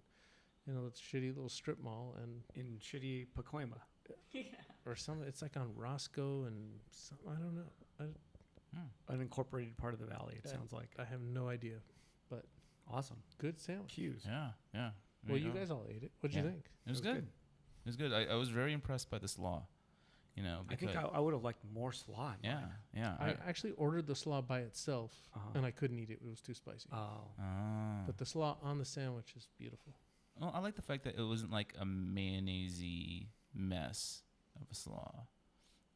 you know, it's shitty little strip mall in shitty Pacoima. or something. It's like on Roscoe and some, I don't know. Hmm. An incorporated part of the valley, it Yeah. sounds like. I have no idea. Awesome. Good sandwich. Cues. Yeah, yeah. There Well, you go. guys all ate it. What'd you Yeah. think? It was good. It was good. I was very impressed by the slaw. You know, I think because I would have liked more slaw. in yeah, mine. yeah. I actually ordered the slaw by itself, Uh-huh. and I couldn't eat it. It was too spicy. Oh. But the slaw on the sandwich is beautiful. Well, I like the fact that it wasn't like a mayonnaisey mess of a slaw.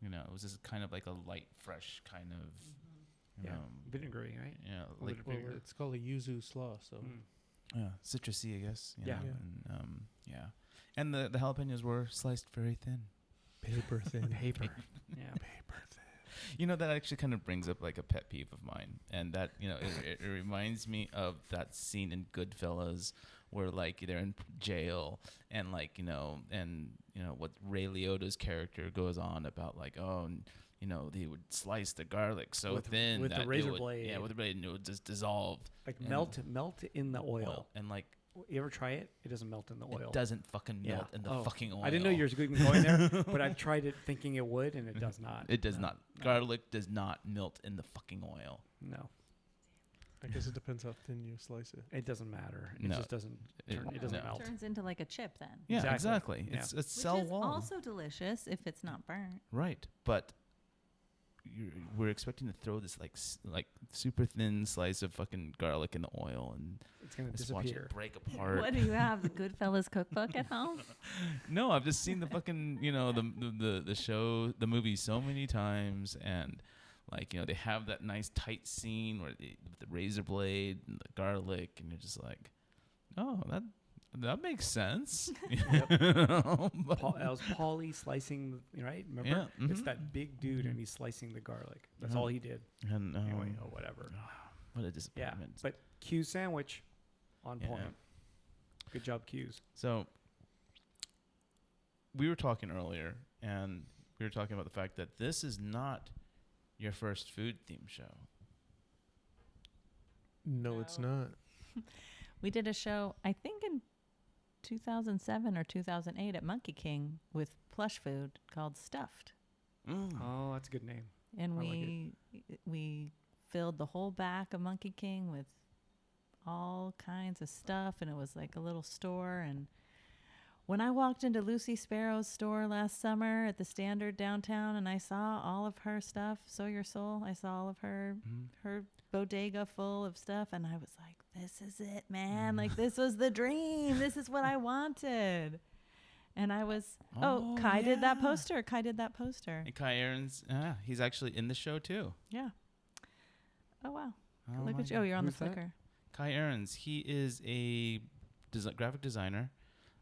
You know, it was just kind of like a light, fresh kind of. You Yeah. know, Vinegary, right? yeah, A like little Well, vinegar. it's called a yuzu slaw, so Mm. yeah, citrusy, I guess. You Yeah. know, Yeah. And, yeah. And the jalapenos were sliced very thin. paper thin. Paper. Yeah. You know, that actually kind of brings up like a pet peeve of mine, and that, you know, it reminds me of that scene in Goodfellas where like they're in jail and like, you know, what Ray Liotta's character goes on about like, oh, and, you know, they would slice the garlic so With- thin with the that it razor would- blade. Yeah, with the blade, and it would just dissolve. Like And melt in the oil. And like You ever try it? It doesn't melt in the oil. it doesn't fucking Yeah. melt in the Oh, fucking oil. I didn't know you were going there, but I've tried it thinking it would, and it does not. It does No. not. No. Garlic does not melt in the fucking oil. No, I guess it depends how thin you slice it. it doesn't matter. It No. just doesn't. It- It doesn't no. melt. Turns into like a chip then. Yeah, Exactly. exactly. Yeah. It's Which cell is wall. also delicious if it's not burnt. Right, but we're expecting to throw this like super thin slice of fucking garlic in the oil and It's gonna just watch disappear. it break apart. What do you have? The Goodfellas cookbook at home? No, I've just seen the fucking the show, the movie so many times, and like, you know, they have that nice tight scene where with the razor blade and the garlic, and you're just like, oh, that makes sense. Yep. But- That was Paulie slicing, right? Remember? Yeah, It's mhm. that big dude, and he's slicing the garlic. That's Yeah. all he did. and Anyway, or whatever. what a Yeah, disappointment. but Q sandwich, on Yeah. point. Good job, Q's. So we were talking earlier, and we were talking about the fact that this is not your first food theme show. No, it's not. We did a show, I think in 2007 or 2008 at Monkey King with plush food called Stuffed. Oh, that's a good name. And I like we filled the whole back of Monkey King with all kinds of stuff, and it was like a little store. And when I walked into Lucy Sparrow's store last summer at the Standard downtown, and I saw all of her stuff, Sow Your Soul, I saw all of her bodega full of stuff, and I was like, this is it, man. Like, this was the dream. This is what I wanted. And I was, Kai did that yeah. poster. Kai did that poster. And Kai Aaron's, he's actually in the show too. Yeah. Oh, wow. Oh Look my at you. Oh, you're on the Who's that? Flickr. Kai Aaron's, he is a graphic designer,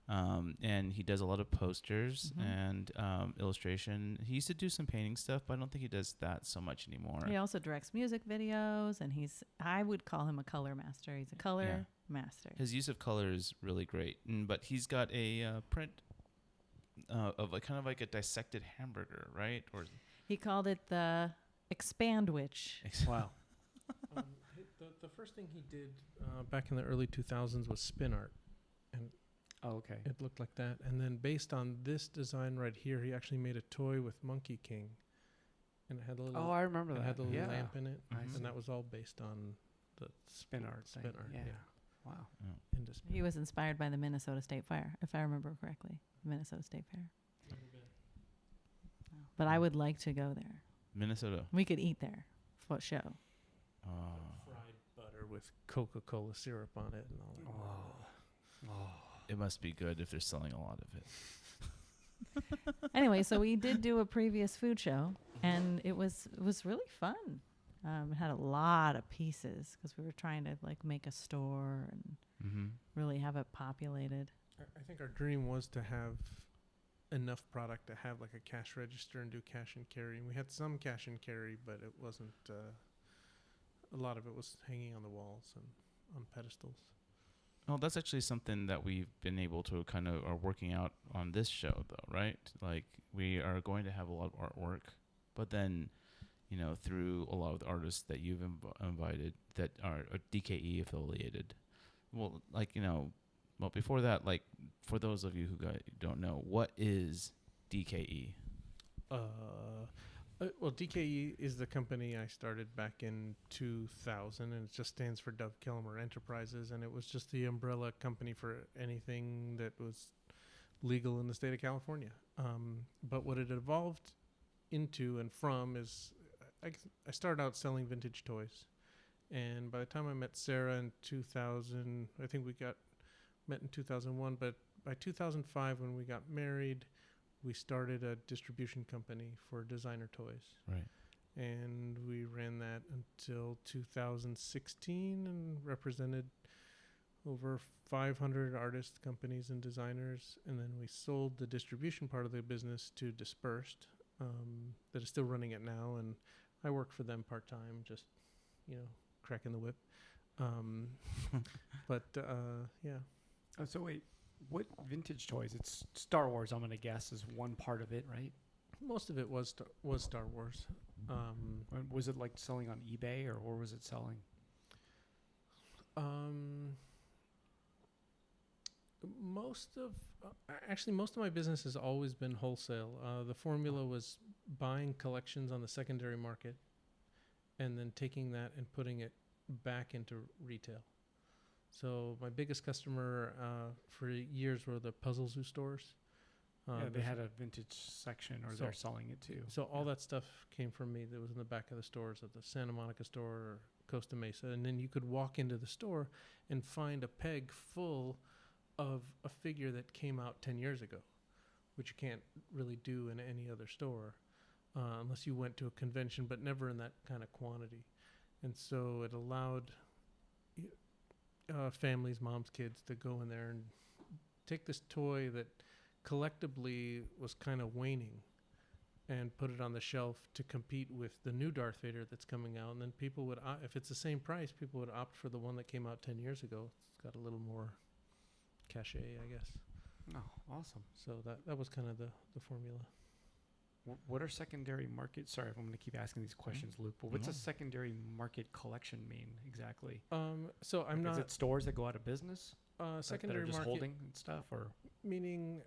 and he does a lot of posters Mhm. and illustration. He used to do some painting stuff, but I don't think he does that so much anymore. He also directs music videos, and I would call him a color master. He's a color master. His use of color is really great, but he's got a print of kind of like a dissected hamburger, right? Or He called it the Expandwich. Wow. The first thing he did back in the early 2000s was spin art. Oh, okay. It looked like that. And then based on this design right here, he actually made a toy with Monkey King. And it had a little, Oh, I remember it that. had a little Yeah. lamp in it. I Mhm. see. And that was all based on the Spin art. Spin thing. art, Yeah. yeah. Wow. into spin He was inspired by the Minnesota State Fair, if I remember correctly. The Minnesota State Fair. But I would like to go there. Minnesota. We could eat there for show. Oh. fried butter with Coca-Cola syrup on it and all that. Oh. It must be good if they're selling a lot of it. Anyway, so we did do a previous food show, and it was really fun. It had a lot of pieces because we were trying to like make a store and Mm-hmm. really have it populated. I think our dream was to have enough product to have like a cash register and do cash and carry. And we had some cash and carry, but it wasn't. A lot of it was hanging on the walls and on pedestals. Oh, that's actually something that we've been able to kind of are working out on this show, though, right? Like we are going to have a lot of artwork, but then, through a lot of the artists that you've invited that are DKE affiliated. Well, well, before that, like for those of you who don't know, what is DKE? Well, DKE is the company I started back in 2000, and it just stands for Dove Kellemer Enterprises, and it was just the umbrella company for anything that was legal in the state of California. But what it evolved into and from is I started out selling vintage toys, and by the time I met Sarah in 2000, I think we met in 2001, but by 2005 when we got married, we started a distribution company for designer toys. Right. And we ran that until 2016 and represented over 500 artists, companies, and designers. And then we sold the distribution part of the business to Dispersed, that is still running it now. And I work for them part-time, just, cracking the whip. Yeah. Oh, so wait, what vintage toys? It's Star Wars, I'm going to guess, is one part of it, right? Most of it was Star Wars. Was it like selling on eBay, or where was it selling? Most of my business has always been wholesale. The formula was buying collections on the secondary market and then taking that and putting it back into retail. So my biggest customer for years were the Puzzle Zoo stores. They had a vintage section, or they're selling it too. So all that stuff came from me. That was in the back of the stores at the Santa Monica store or Costa Mesa. And then you could walk into the store and find a peg full of a figure that came out 10 years ago, which you can't really do in any other store unless you went to a convention, but never in that kind of quantity. And so it allowed families, moms, kids to go in there and take this toy that collectively was kind of waning and put it on the shelf to compete with the new Darth Vader that's coming out. And then people would, if it's the same price, people would opt for the one that came out 10 years ago. It's got a little more cachet, I guess. Oh, awesome. So that was kind of the formula. What are secondary markets? Sorry if I'm going to keep asking these questions, Luke, but what's No. a secondary market collection mean exactly? So I'm Is not it stores that go out of business? secondary that are just market, holding and stuff, or meaning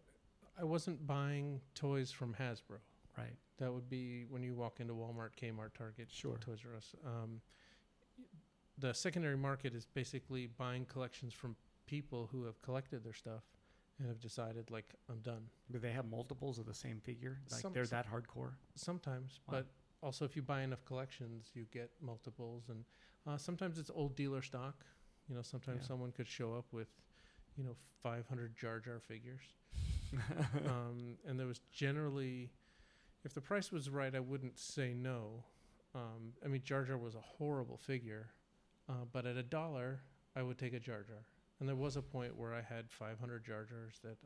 I wasn't buying toys from Hasbro. right? That would be when you walk into Walmart, Kmart, Target, Sure. Toys R Us. The secondary market is basically buying collections from people who have collected their stuff and have decided, like, I'm done. Do they have multiples of the same figure? Like Some- they're that hardcore? Sometimes, Wow. but also if you buy enough collections, you get multiples. And sometimes it's old dealer stock. Sometimes Yeah. someone could show up with, 500 Jar Jar figures. And there was generally, if the price was right, I wouldn't say no. Jar Jar was a horrible figure, but at $1, I would take a Jar Jar. And there was a point where I had 500 Jar Jars that,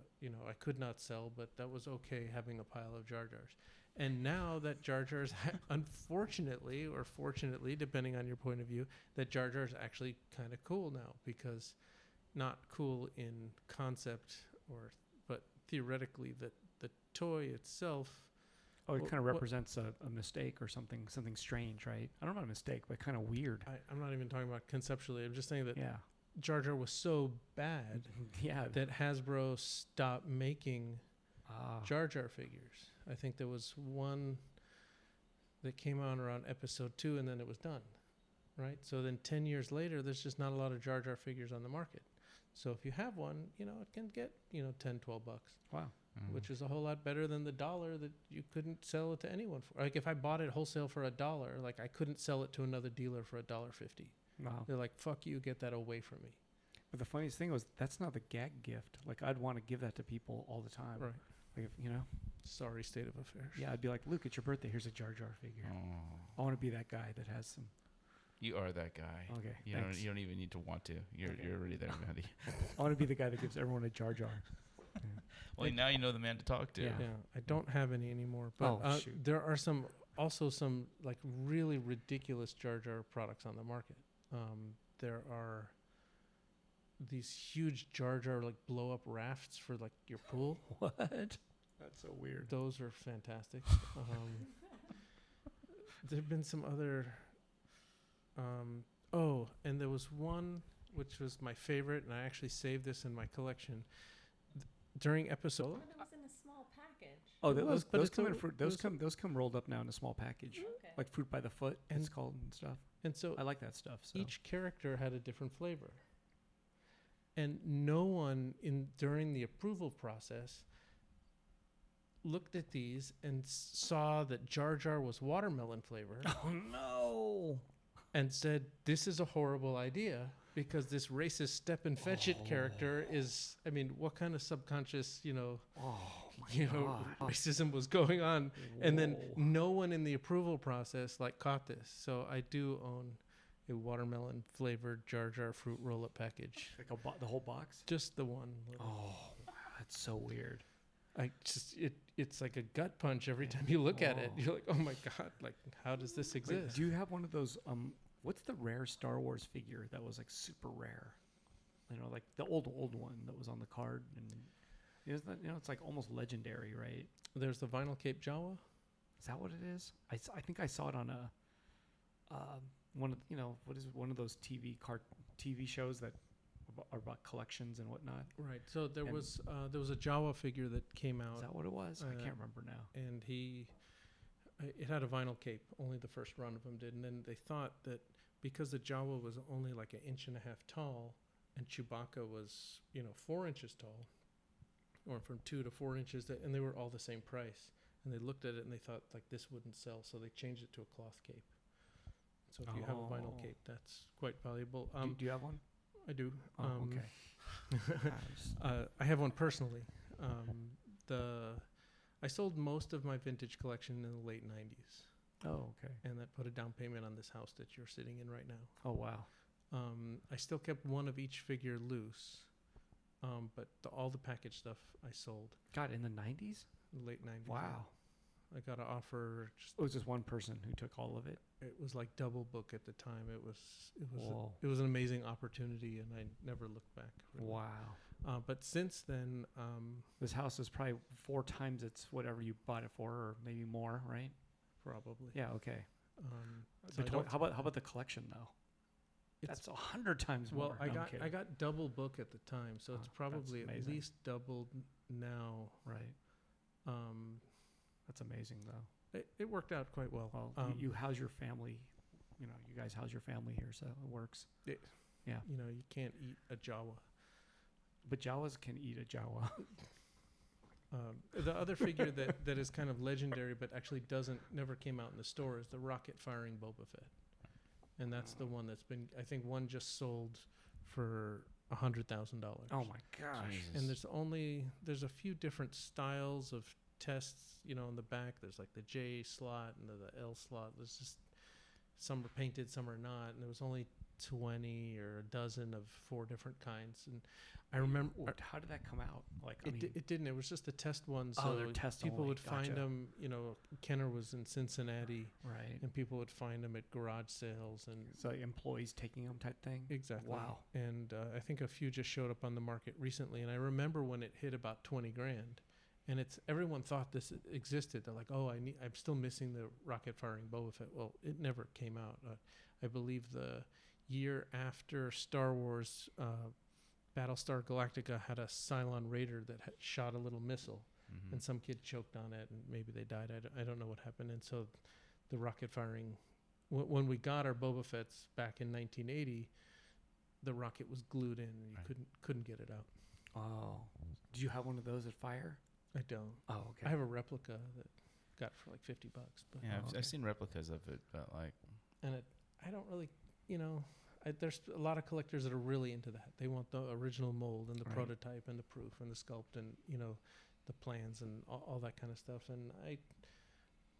I could not sell, but that was okay having a pile of Jar Jars. And now that Jar Jar's, unfortunately, or fortunately, depending on your point of view, that Jar Jar's actually kind of cool now, because not cool in concept but theoretically that the toy itself. Oh, it Wh- kind of what- represents a mistake or something strange, right? I don't know about a mistake, but kind of weird. I'm not even talking about conceptually. I'm just saying that Yeah. Jar Jar was so bad Yeah. that Hasbro stopped making Ah. Jar Jar figures. I think there was one that came out around episode 2 and then it was done, right? So then 10 years later, there's just not a lot of Jar Jar figures on the market. So if you have one, it can get, $10, $12, Wow. which is a whole lot better than the $1 that you couldn't sell it to anyone for. Like if I bought it wholesale for $1, like I couldn't sell it to another dealer for $1.50. Wow. They're like, fuck you, get that away from me. But the funniest thing was that's not the gag gift. Like I'd want to give that to people all the time. Right. Like Sorry, state of affairs. yeah, I'd be like, Luke, it's your birthday. Here's a Jar Jar figure. Oh, I want to be that guy that has some. you are that guy. Okay. You thanks. don't even need to want to. You're already there, buddy. I want to be the guy that gives everyone a Jar Jar. Well, now you know the man to talk to. Yeah. Yeah, I don't have any anymore. But Oh, shoot. there are some like really ridiculous Jar Jar products on the market. There are these huge Jar Jar like blow up rafts for like your pool. What? That's so weird. Those are fantastic. There've been some other. Oh, and there was one which was my favorite, and I actually saved this in my collection. During episode, It was in a small package. Oh, It was, but those it's come a- in fruit. it Those was a- come those come rolled up now in a small package, Okay. like fruit by the foot. And- It's called and stuff. and so I like that stuff. So each character had a different flavor, and no one during the approval process looked at these and saw that Jar Jar was watermelon flavor oh no! and said, "This is a horrible idea." Because this racist Step and Fetch It character is, I mean, what kind of subconscious, Oh my god! racism was going on? And then Whoa. no one in the approval process like caught this. So I do own a watermelon flavored Jar Jar fruit roll up package. Like the whole box. Just the one. little- Oh, that's so weird. It's like a gut punch every time you look at it. Oh. You're like, oh my god, like how does this Wait, exist? do you have one of those? What's the rare Star Wars figure that was like super rare? You know, like the old one that was on the card, and it's like almost legendary, right? There's the vinyl cape Jawa. Is that what it is? I think I saw it on a one of what is it, one of those TV shows that are about collections and whatnot. Right. So there And- was a Jawa figure that came out. Is that what it was? I uh, can't remember now. And it had a vinyl cape. Only the first run of them did, and then they thought that because the Jawa was only like 1.5 inches tall, and Chewbacca was 4 inches tall, or from 2 to 4 inches, and they were all the same price. And they looked at it and they thought like this wouldn't sell, so they changed it to a cloth cape. So if you have a vinyl Oh. cape, that's quite valuable. Do you have one? I do. Oh, okay. I have one personally. I sold most of my vintage collection in the late 90s, Oh, okay. and that put a down payment on this house that you're sitting in right now. Oh, wow. I still kept one of each figure loose, but all the package stuff I sold God, in the 90s? in the late 90s. Wow. I got an offer. It was just one person who took all of it. It was like double book at the time. It was Whoa. it was an amazing opportunity, and I never looked back. really. Wow. But since then, This house is probably 4 times its whatever you bought it for, or maybe more, right? probably. Yeah, okay. So I don't- How about the collection though? It's- That's 100 times more. Well, No, I'm I kidding. got double book at the time, so it's Oh, that's probably at amazing. least doubled now. Right. That's amazing though. It worked out quite well. Well, you house your family. You guys house your family here, so it works. you can't eat a Jawa. But Jawas can eat a Jawa. The other figure that is kind of legendary, but actually never came out in the store, is the rocket firing Boba Fett, and that's the one that's been. I think one just sold for $100,000. Oh my gosh. Jesus. And there's a few different styles of tests, in the back. There's like the J slot and the L slot. There's just some are painted, some are not, and there was only 20 or a dozen of 4 different kinds. And I remember How did that come out? Like, I mean, it didn't. It was just a test one, Oh, so they're test people only. would find Gotcha. them. Kenner was in Cincinnati, right. and people would find them at garage sales and. So employees taking them type thing. Exactly. Wow. And I think a few just showed up on the market recently, and I remember when it hit about 20 grand, and everyone thought this existed. They're like, "Oh, I'm still missing the rocket firing Boba Fett." Well, it never came out. I believe the year after Star Wars, Battlestar Galactica had a Cylon Raider that had shot a little missile, Mhm. and some kid choked on it, and maybe they died. I don't know what happened. And so, the rocket firing. When we got our Boba Fett's back in 1980, the rocket was glued in, and you Right. couldn't get it out. Oh. Do you have one of those at Fire? I don't. Oh, okay. I have a replica that got for like $50, but Yeah, okay. I've seen replicas of it, but like, and I don't really, there's a lot of collectors that are really into that. They want the original mold and the Right. prototype and the proof and the sculpt and the plans and all that kind of stuff. And I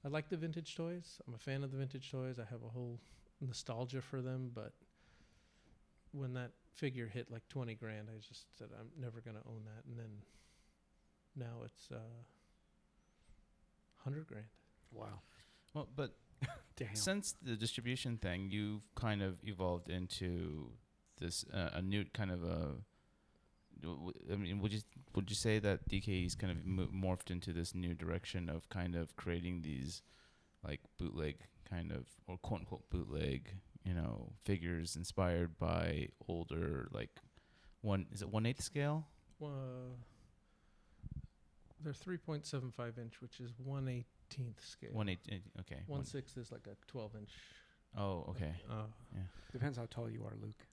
like the vintage toys. I'm a fan of the vintage toys. I have a whole nostalgia for them. But when that figure hit like 20 grand, I just said I'm never gonna own that. And then now it's 100 grand. Wow. well, but Damn. since the distribution thing, you've kind of evolved into this a new kind of a. I mean, would you say that DKE's kind of morphed into this new direction of kind of creating these like bootleg kind of, or quote unquote bootleg, figures inspired by older, like 1/8 scale? They're 3.75 inch, which is 1/18th scale. 1/8, okay. 1/6 is like a 12 inch. Oh, okay. Yeah. Depends how tall you are, Luke.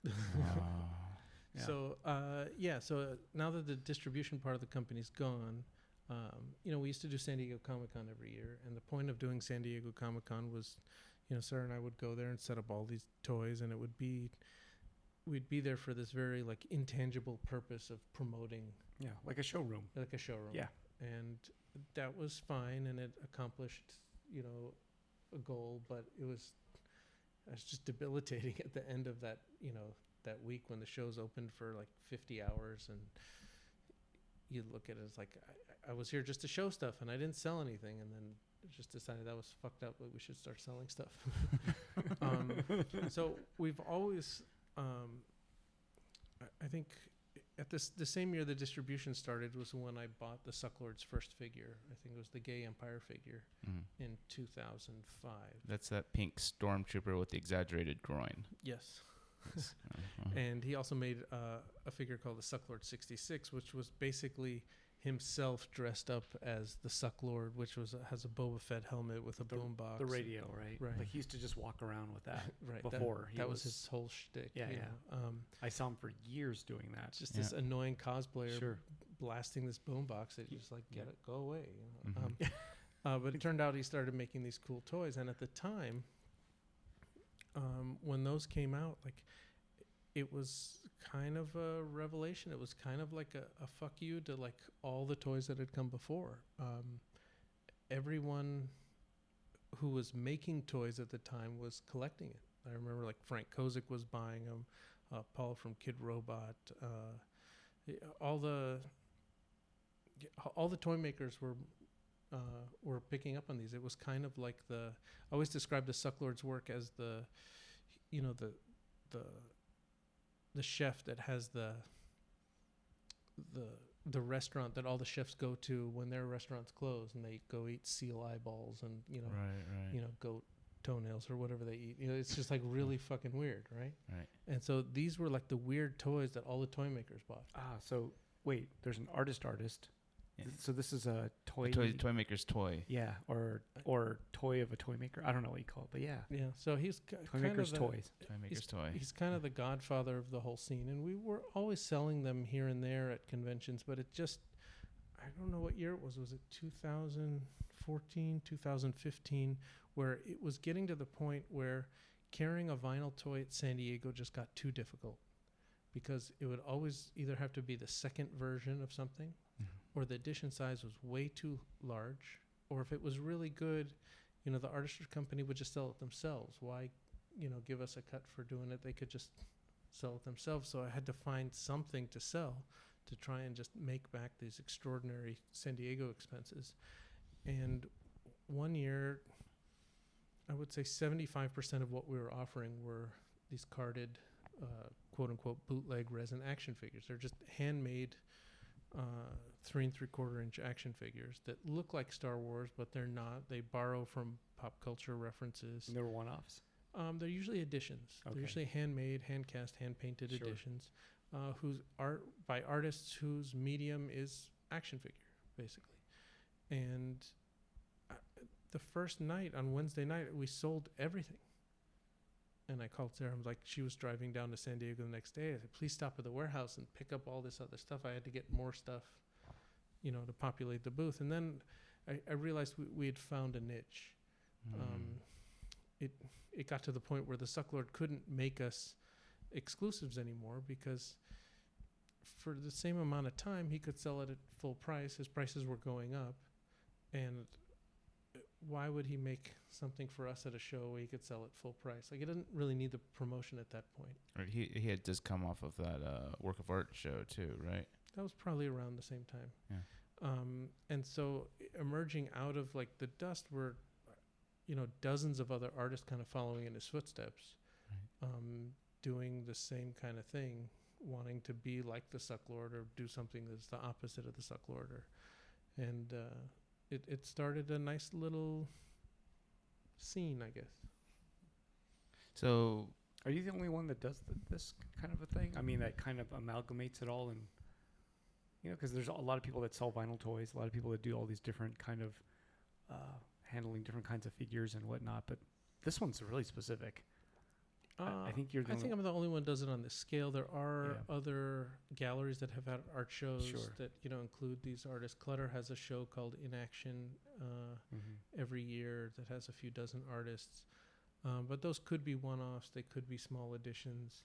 Yeah. So now that the distribution part of the company's gone, we used to do San Diego Comic-Con every year, and the point of doing San Diego Comic-Con was, Sarah and I would go there and set up all these toys, and we'd be there for this very like intangible purpose of promoting, Yeah, like a showroom. like a showroom. Yeah. And that was fine, and it accomplished, a goal, but it was just debilitating at the end of that, that week when the show's opened for like 50 hours, and you look at it as like, I was here just to show stuff and I didn't sell anything, and then just decided that was fucked up, but we should start selling stuff. So we've always, I think at the same year the distribution started was when I bought the Sucklord's first figure. I think it was the Gay Empire figure in 2005. That's that pink stormtrooper with the exaggerated groin. Yes. Yes. And he also made a figure called the Sucklord 66, which was basically himself dressed up as the Sucklord, which has a Boba Fett helmet with a boombox. The radio, right? Right. Like he used to just walk around with that. Right. Before that was his whole shtick. Yeah, you yeah. know. I saw him for years doing that. Just this annoying cosplayer Sure. blasting this boombox that you just like, get Yeah. it, go away. Mhm. But it turned out he started making these cool toys, and at the time, when those came out, like, it was kind of a revelation. It was kind of like a fuck you to like all the toys that had come before. Everyone who was making toys at the time was collecting it. I remember like Frank Kozik was buying them, Paul from Kid Robot, all the toy makers were picking up on these. It was kind of like I always describe the Sucklord's work as the chef that has the restaurant that all the chefs go to when their restaurants close, and they go eat seal eyeballs and Right. goat toenails or whatever they eat. It's just like really fucking weird, right? Right. And so these were like the weird toys that all the toy makers bought. So wait, there's an artist. Yeah. So this is a toy. Toy maker's toy. Yeah, or toy of a toy maker. I don't know what you call it, but yeah, Yeah. So he's toy maker's toys. Toy maker's toy. He's kind of the godfather of the whole scene, and we were always selling them here and there at conventions, but it just, I don't know what year it was. Was it 2014, 2015, where it was getting to the point where carrying a vinyl toy at San Diego just got too difficult, because it would always either have to be the second version of something, or the edition size was way too large, or if it was really good, the artistry company would just sell it themselves. Why, give us a cut for doing it? They could just sell it themselves. So I had to find something to sell to try and just make back these extraordinary San Diego expenses. And one year, I would say 75% of what we were offering were these carded, quote unquote, bootleg resin action figures. They're just handmade 3 3/4 inch action figures that look like Star Wars, but they're not. They borrow from pop culture references. And they were one-offs. They're usually editions. Okay. They're usually handmade, hand-cast, hand-painted Sure. editions, whose art by artists whose medium is action figure, basically. And the first night, on Wednesday night, we sold everything. And I called Sarah. I was like, she was driving down to San Diego the next day. I said, please stop at the warehouse and pick up all this other stuff. I had to get more stuff, to populate the booth. And then I realized we had found a niche. It got to the point where the Sucklord couldn't make us exclusives anymore, because for the same amount of time he could sell it at full price. His prices were going up, and why would he make something for us at a show where he could sell it full price? Like, he didn't really need the promotion at that point. Right. He had just come off of that work of art show too, right? That was probably around the same time. Yeah. And so emerging out of like the dust were, dozens of other artists kind of following in his footsteps. Right. doing the same kind of thing, wanting to be like the Suck Lord or do something that's the opposite of the Suck Lord. And it started a nice little scene, I guess. So Are you the only one that does this kind of a thing? I mean, that kind of amalgamates it all, and because there's a lot of people that sell vinyl toys, a lot of people that do all these different kind of handling different kinds of figures and whatnot. But this one's really specific. I think you're. I think I'm the only one that does it on this scale. There are Yeah. other galleries that have had art shows Sure. that include these artists. Clutter has a show called In Action every year that has a few dozen artists. But those could be one-offs. They could be small editions.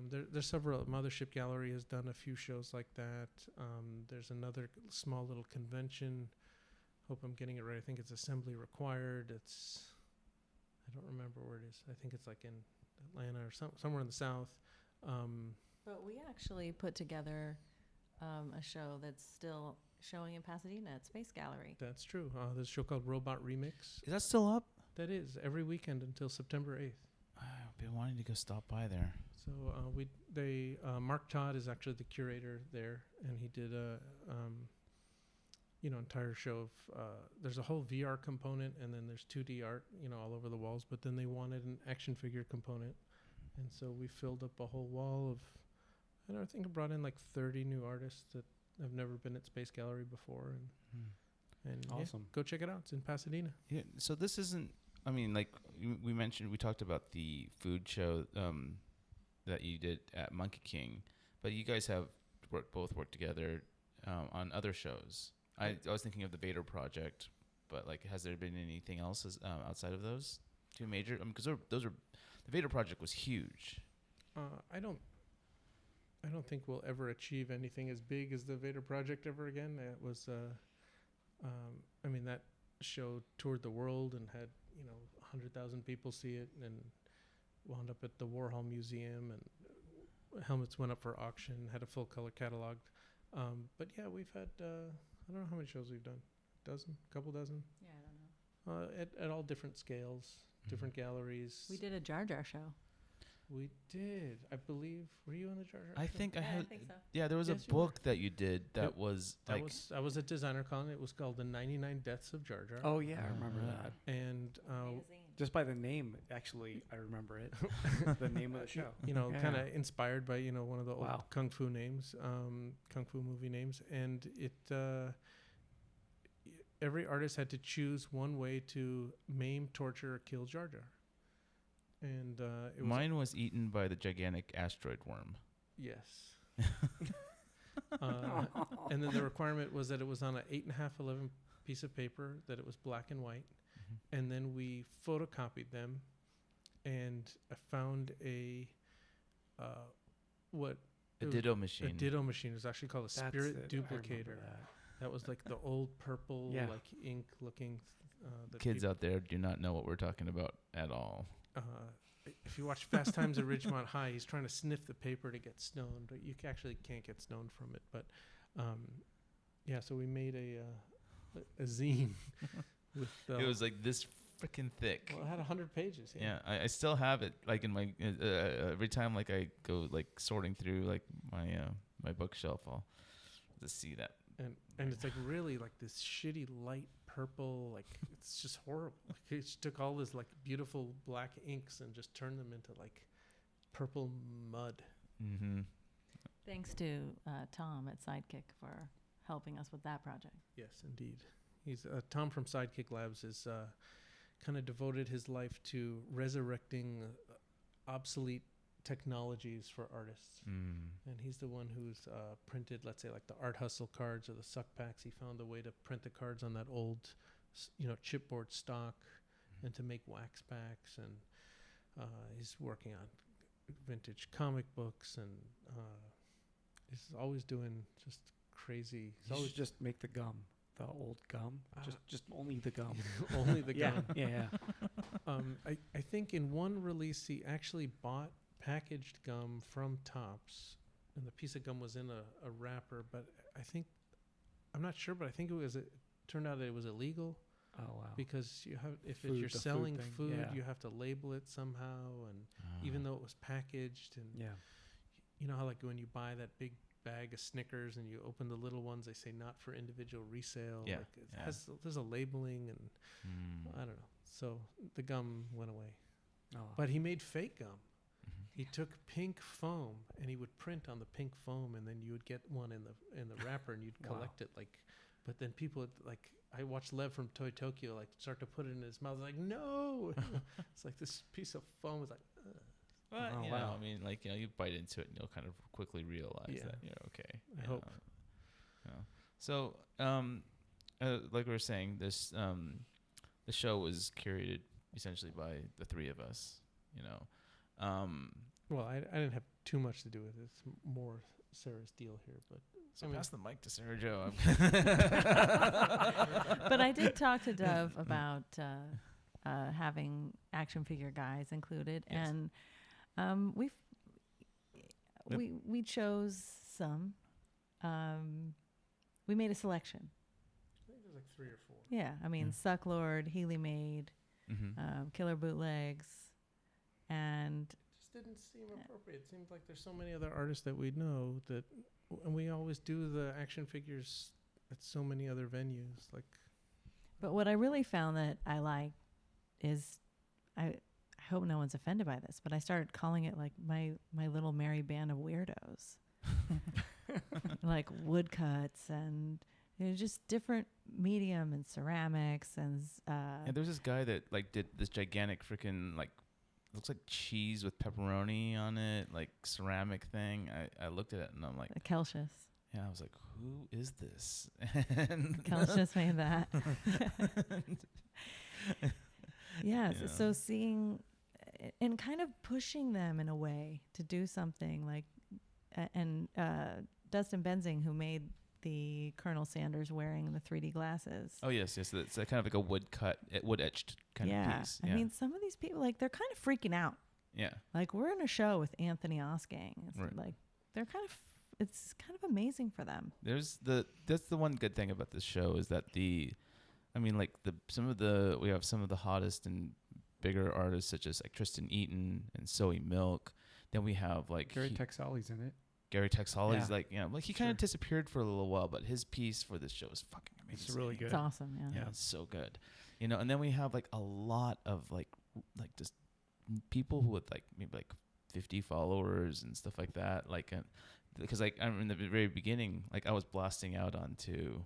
There's several. Mothership Gallery has done a few shows like that. There's another small little convention. Hope I'm getting it right. I think it's Assembly Required. I don't remember where it is. I think it's like in Atlanta or somewhere in the South. But we actually put together a show that's still showing in Pasadena at Space Gallery. That's true. There's a show called Robot Remix. is that still up? That is every weekend until September 8th. I've been wanting to go stop by there. So Mark Todd is actually the curator there, and he did a entire show of there's a whole VR component, and then there's 2D art all over the walls, but then they wanted an action figure component, and so we filled up a whole wall of I think I brought in like 30 new artists that have never been at Space Gallery before, and Awesome. go check it out. It's in Pasadena. Yeah. So this isn't. I mean, like we talked about the food show that you did at Monkey King, but you guys have both worked together on other shows. I was thinking of the Vader Project, but like, has there been anything else outside of those two major? Because those are the Vader Project was huge. I don't think we'll ever achieve anything as big as the Vader Project ever again. It was, that show toured the world and had 100,000 people see it, and wound up at the Warhol Museum, and helmets went up for auction, had a full color catalog. But yeah, we've had I don't know how many shows we've done. Couple dozen. Yeah, I don't know. At all different scales, different galleries. We did a Jar Jar show. We did. I believe. Were you on the Jar Jar? I show? think I Yeah, I had. think so. Yeah, there was Yes, a you were. book that you did that was I like. was at Designer Con. It was called The 99 Deaths of Jar Jar. Oh yeah, I remember that. And Magazine. Just by the name, actually, I remember it. The name of the show. kind Yeah. of inspired by one of the old Wow. kung fu names, kung fu movie names, and every artist had to choose one way to maim, torture, or kill Jar Jar. And it was Mine was eaten by the gigantic asteroid worm. yes. And then the requirement was that it was on an 8.5/11 piece of paper, that it was black and white, and then we photocopied them, and I found a what A It was ditto machine. a ditto machine. It was actually called a That's spirit it. I remember duplicator. that. That was like the old purple, Yeah. like ink looking. That Kids out there do not know what we're talking about at all. If you watch Fast Times at Ridgemont High, he's trying to sniff the paper to get stoned, but you actually can't get stoned from it. But yeah, so we made a zine with. It was like this freaking thick. Well, it had 100 pages. Yeah, I still have it. Like in my every time like I go like sorting through like my bookshelf, I'll just see that. And it's like really like this shitty light purple, like it's just horrible. Like he just took all this like beautiful black inks and just turned them into like purple mud. Mm-hmm. Thanks to Tom at Sidekick for helping us with that project. Yes, indeed. He's Tom from Sidekick Labs is kind of devoted his life to resurrecting obsolete technologies for artists. And he's the one who's printed, let's say, like the Art Hustle cards or the Suck Packs. He found a way to print the cards on that old, chipboard stock, and to make wax packs. And he's working on vintage comic books, and he's always doing just crazy. He's You always should just make the gum, the old gum. Just only the gum. only the yeah, gum. yeah. I think in one release he actually bought packaged gum from Topps, and the piece of gum was in a wrapper. But I'm not sure, but I think it turned out that it was illegal. Oh wow. because you have if Food, you're the food selling thing, food, yeah. you have to label it somehow, and even though it was packaged, and Yeah. you know how like when you buy that big bag of Snickers and you open the little ones, they say not for individual resale. Yeah, Like it yeah. has there's a labeling, and Mm. I don't know. So the gum went away, Oh. but he made fake gum. Mhm. He took pink foam and he would print on the pink foam, and then you would get one in the wrapper, and you'd Wow. collect it like. But then people would, like, I watched Lev from Toy Tokyo like start to put it in his mouth. Like, no, it's like this piece of foam is like. Ugh. But, Oh, you know, wow. I mean, like, you know, you bite into it and you'll kind of quickly realize Yeah. that you're okay. I you hope. know. Yeah. So, like we were saying, this the show was curated essentially by the three of us. You know, Well, I didn't have too much to do with it. It's more Sarah's deal here, but so I mean- pass the mic to Sarah Joe. But I did talk to Dove about having action figure guys included, Yes. and Yep. we chose some. We made a selection. I think there's like 3 or 4. Yeah, I mean, Yeah. Sucklord, Healy Made, Mm-hmm. Killer Bootlegs, and Just didn't seem appropriate. It seems like there's so many other artists that we know that, and we always do the action figures at so many other venues. Like, but what I really found that I like is I hope no one's offended by this, but I started calling it like my little merry band of weirdos. Like woodcuts and just different medium and ceramics and And there's this guy that like did this gigantic freaking like looks like cheese with pepperoni on it, like ceramic thing. I looked at it and I'm like, Kelsius. yeah, I was like, who is this? And Kelsius made that. Yeah, Yeah. so seeing and kind of pushing them in a way to do something like, and Dustin Benzing, who made the Colonel Sanders wearing the 3D glasses. Oh yes, yes. It's kind of like a wood etched kind of piece. I mean, some of these people, like, they're kind of freaking out. yeah. Like, we're in a show with Anthony Oskang. It's Right. like, they're kind of, it's kind of amazing for them. That's the one good thing about this show is that we have some of the hottest and bigger artists such as like Tristan Eaton and Zoe Milk. Then we have like Gary Texali's in it. Gary Texali's Yeah. like, you know, like he kind of Sure. disappeared for a little while, but his piece for this show is fucking amazing. It's really good. It's awesome, yeah. Yeah, it's so good. You know, and then we have like a lot of like just people who with like maybe like 50 followers and stuff like that. Like, because like I in the very beginning, like I was blasting out onto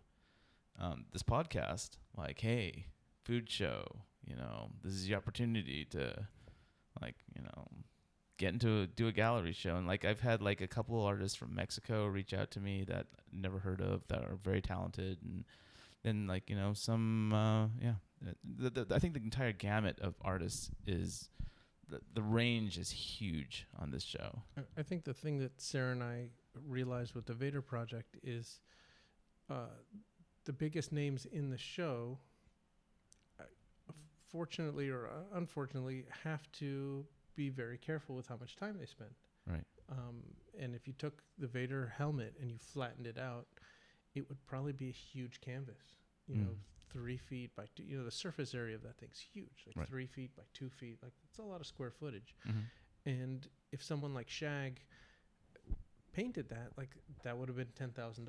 this podcast, like, hey, food show, you know, this is your opportunity to, like, you know, do a gallery show. And like I've had like a couple of artists from Mexico reach out to me that I never heard of that are very talented, and then like, you know, some I think the entire gamut of artists is the range is huge on this show. I think the thing that Sarah and I realized with the Vader project is the biggest names in the show, fortunately or unfortunately, have to be very careful with how much time they spend. Right. And if you took the Vader helmet and you flattened it out, it would probably be a huge canvas. You know, 3 feet by 2. You know, the surface area of that thing's huge. Like Right. 3 feet by 2 feet. Like, it's a lot of square footage. Mm-hmm. And if someone like Shag painted that, like, that would have been $10,000.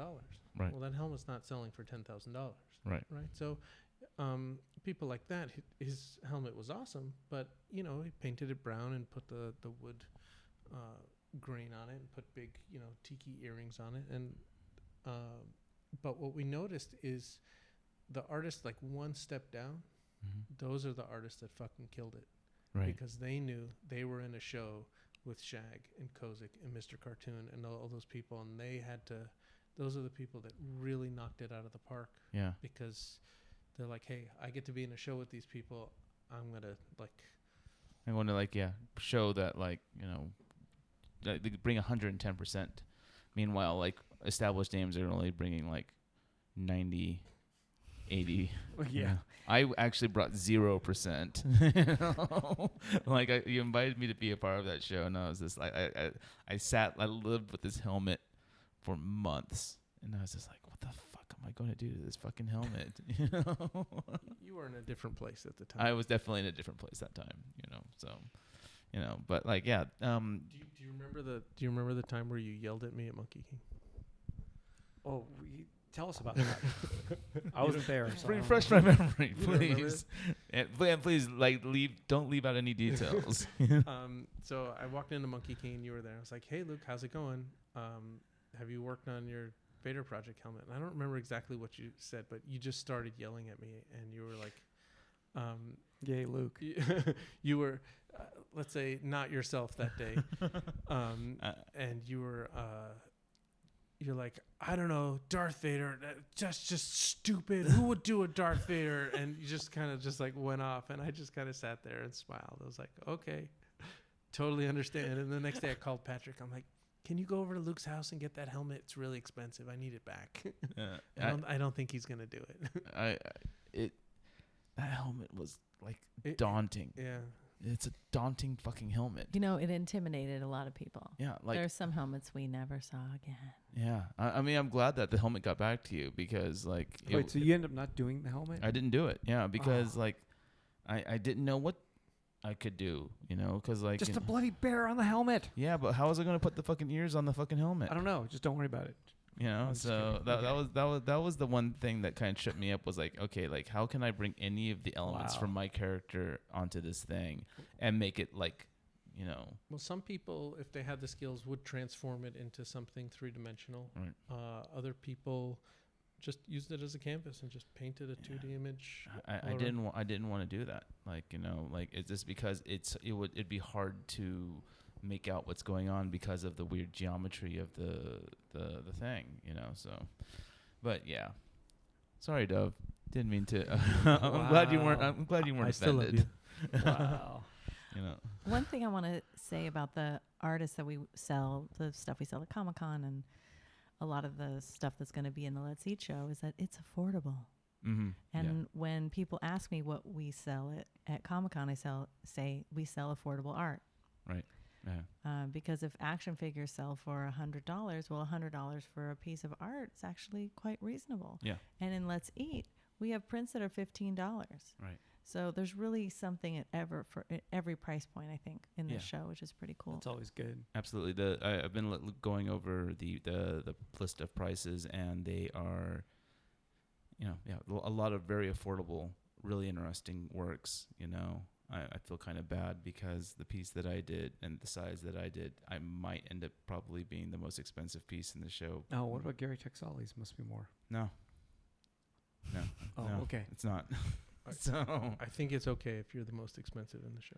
Right. Well, that helmet's not selling for $10,000. Right. Right. So, people like that, his helmet was awesome, but you know, he painted it brown and put the wood grain on it and put big, you know, tiki earrings on it. And but what we noticed is the artists, like, one step down, those are the artists that fucking killed it. Right. Because they knew they were in a show with Shag and Kozik and Mr. Cartoon and all those people, and they had to. Those are the people that really knocked it out of the park, Yeah. because they're like, hey, I get to be in a show with these people. I'm gonna, like, I want to like show that, like, you know, they bring 110%. Meanwhile, like established names are only bringing like 90, 80. Yeah. I actually brought 0%. You know? Like you invited me to be a part of that show, and I was just like, I lived with this helmet for months, and I was just like, what the fuck am am I going to do to this fucking helmet? You know, You were in a different place at the time. I was definitely in a different place that time. You know, so but like, yeah. Do you remember the time where you yelled at me at Monkey King? Oh, tell us about that. I wasn't there. So I don't Refresh know. my memory, You don't remember please. And please, like, don't leave out any details. So I walked into Monkey King and you were there. I was like, "Hey, Luke, how's it going? Have you worked on your Vader Project helmet?" And I don't remember exactly what you said, but you just started yelling at me, and you were like, Yay, Luke. you were, let's say, not yourself that day, and you were, you're like, "I don't know, Darth Vader, that's just stupid. Who would do a Darth Vader?" And you just kind of just like went off, and I just kind of sat there and smiled. I was like, "Okay, totally understand." And the next day I called Patrick. I'm like, "Can you go over to Luke's house and get that helmet? It's really expensive. I need it back." I don't think he's gonna do it. That helmet was like It- daunting. Yeah. It's a daunting fucking helmet. You know, it intimidated a lot of people. Yeah, like There's some helmets we never saw again. yeah. I mean, I'm glad that the helmet got back to you because like Wait, so you end up not doing the helmet? I didn't do it. Yeah, because Oh. like I didn't know what I could do. You know, because like Just a bloody bear on the helmet. yeah, but how was I gonna put the fucking ears on the fucking helmet? I don't know. Just don't worry about it. You know, I'm just so kidding. that Okay. that was the one thing that kind of tripped me up was like, okay, like how can I bring any of the elements Wow. from my character onto this thing and make it like, you know, Well, some people, if they had the skills, would transform it into something three-dimensional. Right. Other people just used it as a canvas and just painted a 2D image. I all didn't around. I didn't want to do that. Like, you know, like it's just because it'd be hard to make out what's going on because of the weird geometry of the thing, you know. So, but yeah, sorry, Dove. Didn't mean to. I'm glad you weren't. Wow. I'm glad you weren't I still love offended. you. Wow. You know. One thing I want to say about the artists that we sell, the stuff we sell at Comic-Con and a lot of the stuff that's going to be in the Let's Eat show is that it's affordable. Mm-hmm. And when people ask me what we sell at Comic-Con, I say we sell affordable art. Right. Yeah. Because if action figures sell for $100, well, $100 for a piece of art is actually quite reasonable. Yeah. And in Let's Eat, we have prints that are $15. Right. So there's really something at every price point, I think, in this show, which is pretty cool. That's always good. Absolutely. I've been going over the list of prices, and they are, you know, a lot of very affordable, really interesting works. You know, I feel kind of bad because the piece that I did and the size that I did, I might end up probably being the most expensive piece in the show. Oh, what about Gary Texali's? Must be more. No. Oh, No, okay. It's not. I- So I think it's okay if you're the most expensive in the show,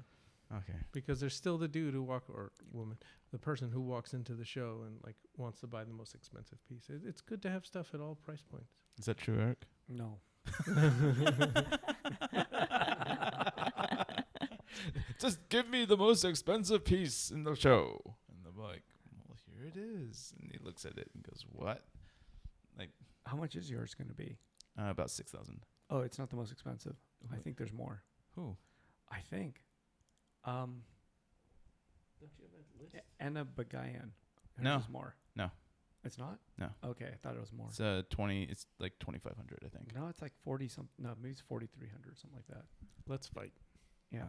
okay. because there's still the dude who or woman, the person who walks into the show and like wants to buy the most expensive piece. It's good to have stuff at all price points. Is that true, Eric? No. Just give me the most expensive piece in the show. And I'm like, well, here it is. And he looks at it and goes, what? How much is yours going to be? About 6,000. Oh, it's not the most expensive. I Who? think there's more. Who? I think. Anna Bagayan. No. Is more. No. It's not? No. Okay, I thought it was more. It's 20. It's like 2,500, I think. No, it's like 40 something. No, maybe it's 4,300, something like that. Let's fight. Yeah.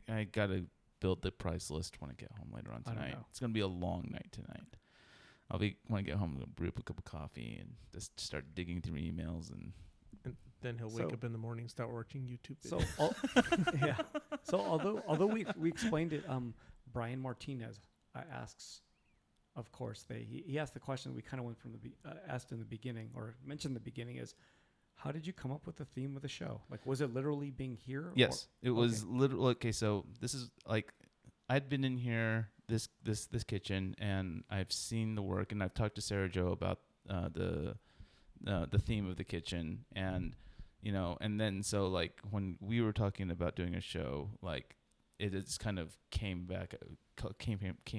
I gotta build the price list when I get home later on I don't tonight. know. It's gonna be a long night tonight. When I get home, I'm gonna brew up a cup of coffee and just start digging through emails and. Then he'll wake So- up in the morning, start watching YouTube. So, videos. yeah. So although we explained it, Brian Martinez asks, of course, he asked the question we kind of went from asked in the beginning or mentioned in the beginning is, how did you come up with the theme of the show? Like, was it literally being here? Yes, it was literally okay. So this is like, I'd been in here this kitchen, and I've seen the work, and I've talked to Sarah Jo about the theme of the kitchen, and you know, and then so like when we were talking about doing a show, like it just kind of came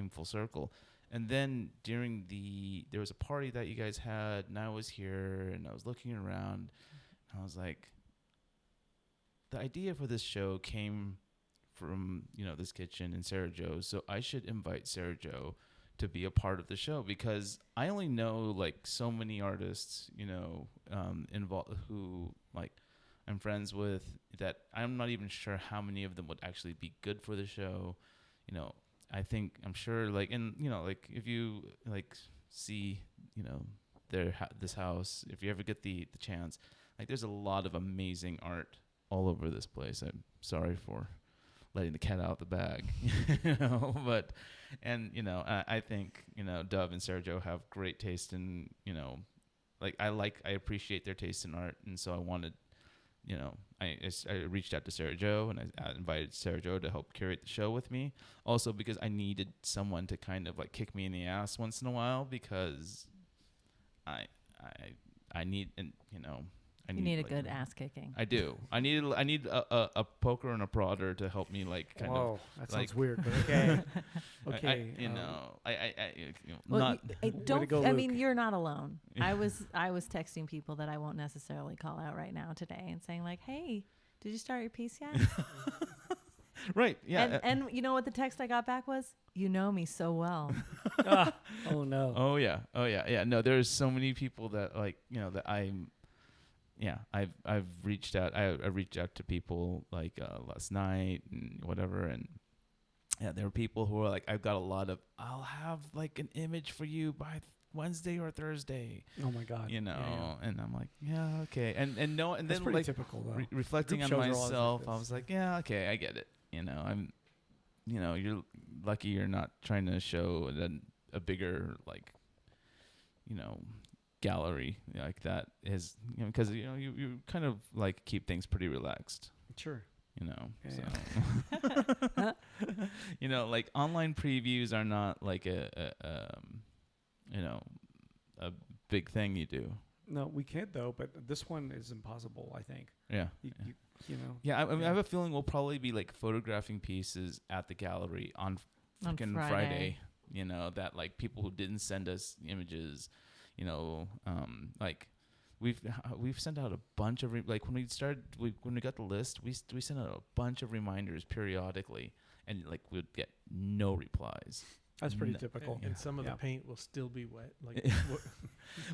full circle. And then there was a party that you guys had, and I was here, and I was looking around, and I was like, the idea for this show came from, you know, this kitchen and Sarah Jo, so I should invite Sarah Jo to be a part of the show, because I only know like so many artists, involved, who like I'm friends with, that I'm not even sure how many of them would actually be good for the show. I'm sure like, and like if you like see, this house, if you ever get the chance, like there's a lot of amazing art all over this place. I'm sorry for letting the cat out of the bag, but, and, I think, Dove and Sergio have great taste in, I appreciate their taste in art. And so I wanted, I reached out to Sergio, and I invited Sergio to help curate the show with me. Also because I needed someone to kind of like kick me in the ass once in a while, because I need, and You need a like, good ass kicking. I do. I need a poker and a prodder to help me like kind Whoa, of. that like- sounds weird, but okay. I, Okay. Well, not. Way to don't. go, I mean, Luke. you're not alone. I was texting people that I won't necessarily call out right now today, and saying like, "Hey, did you start your piece yet?" Right. Yeah. And you know what the text I got back was? You know me so well. Oh no. Oh yeah. Yeah. No, there's so many people that like that I'm. Yeah, I've reached out. I reached out to people like last night and whatever, and yeah, there are people who are like, I've got a lot of. I'll have like an image for you by Wednesday or Thursday. Oh my God. And I'm like, yeah, okay, and That's then pretty like typical though. reflecting Group on shows are always like myself, I this. was like, yeah, okay, I get it. I'm, you're lucky you're not trying to show a bigger like, gallery like that is, because you kind of like keep things pretty relaxed. Sure. So like online previews are not like a big thing you do. No, we can't though. But this one is impossible. I think. Yeah. Yeah. I have a feeling we'll probably be like photographing pieces at the gallery on On fucking Friday. That like people who didn't send us images, like we've sent out a bunch of like when we got the list, we sent out a bunch of reminders periodically, and like we'd get no replies. That's pretty No. typical. And some of Yeah. the paint will still be wet. Like,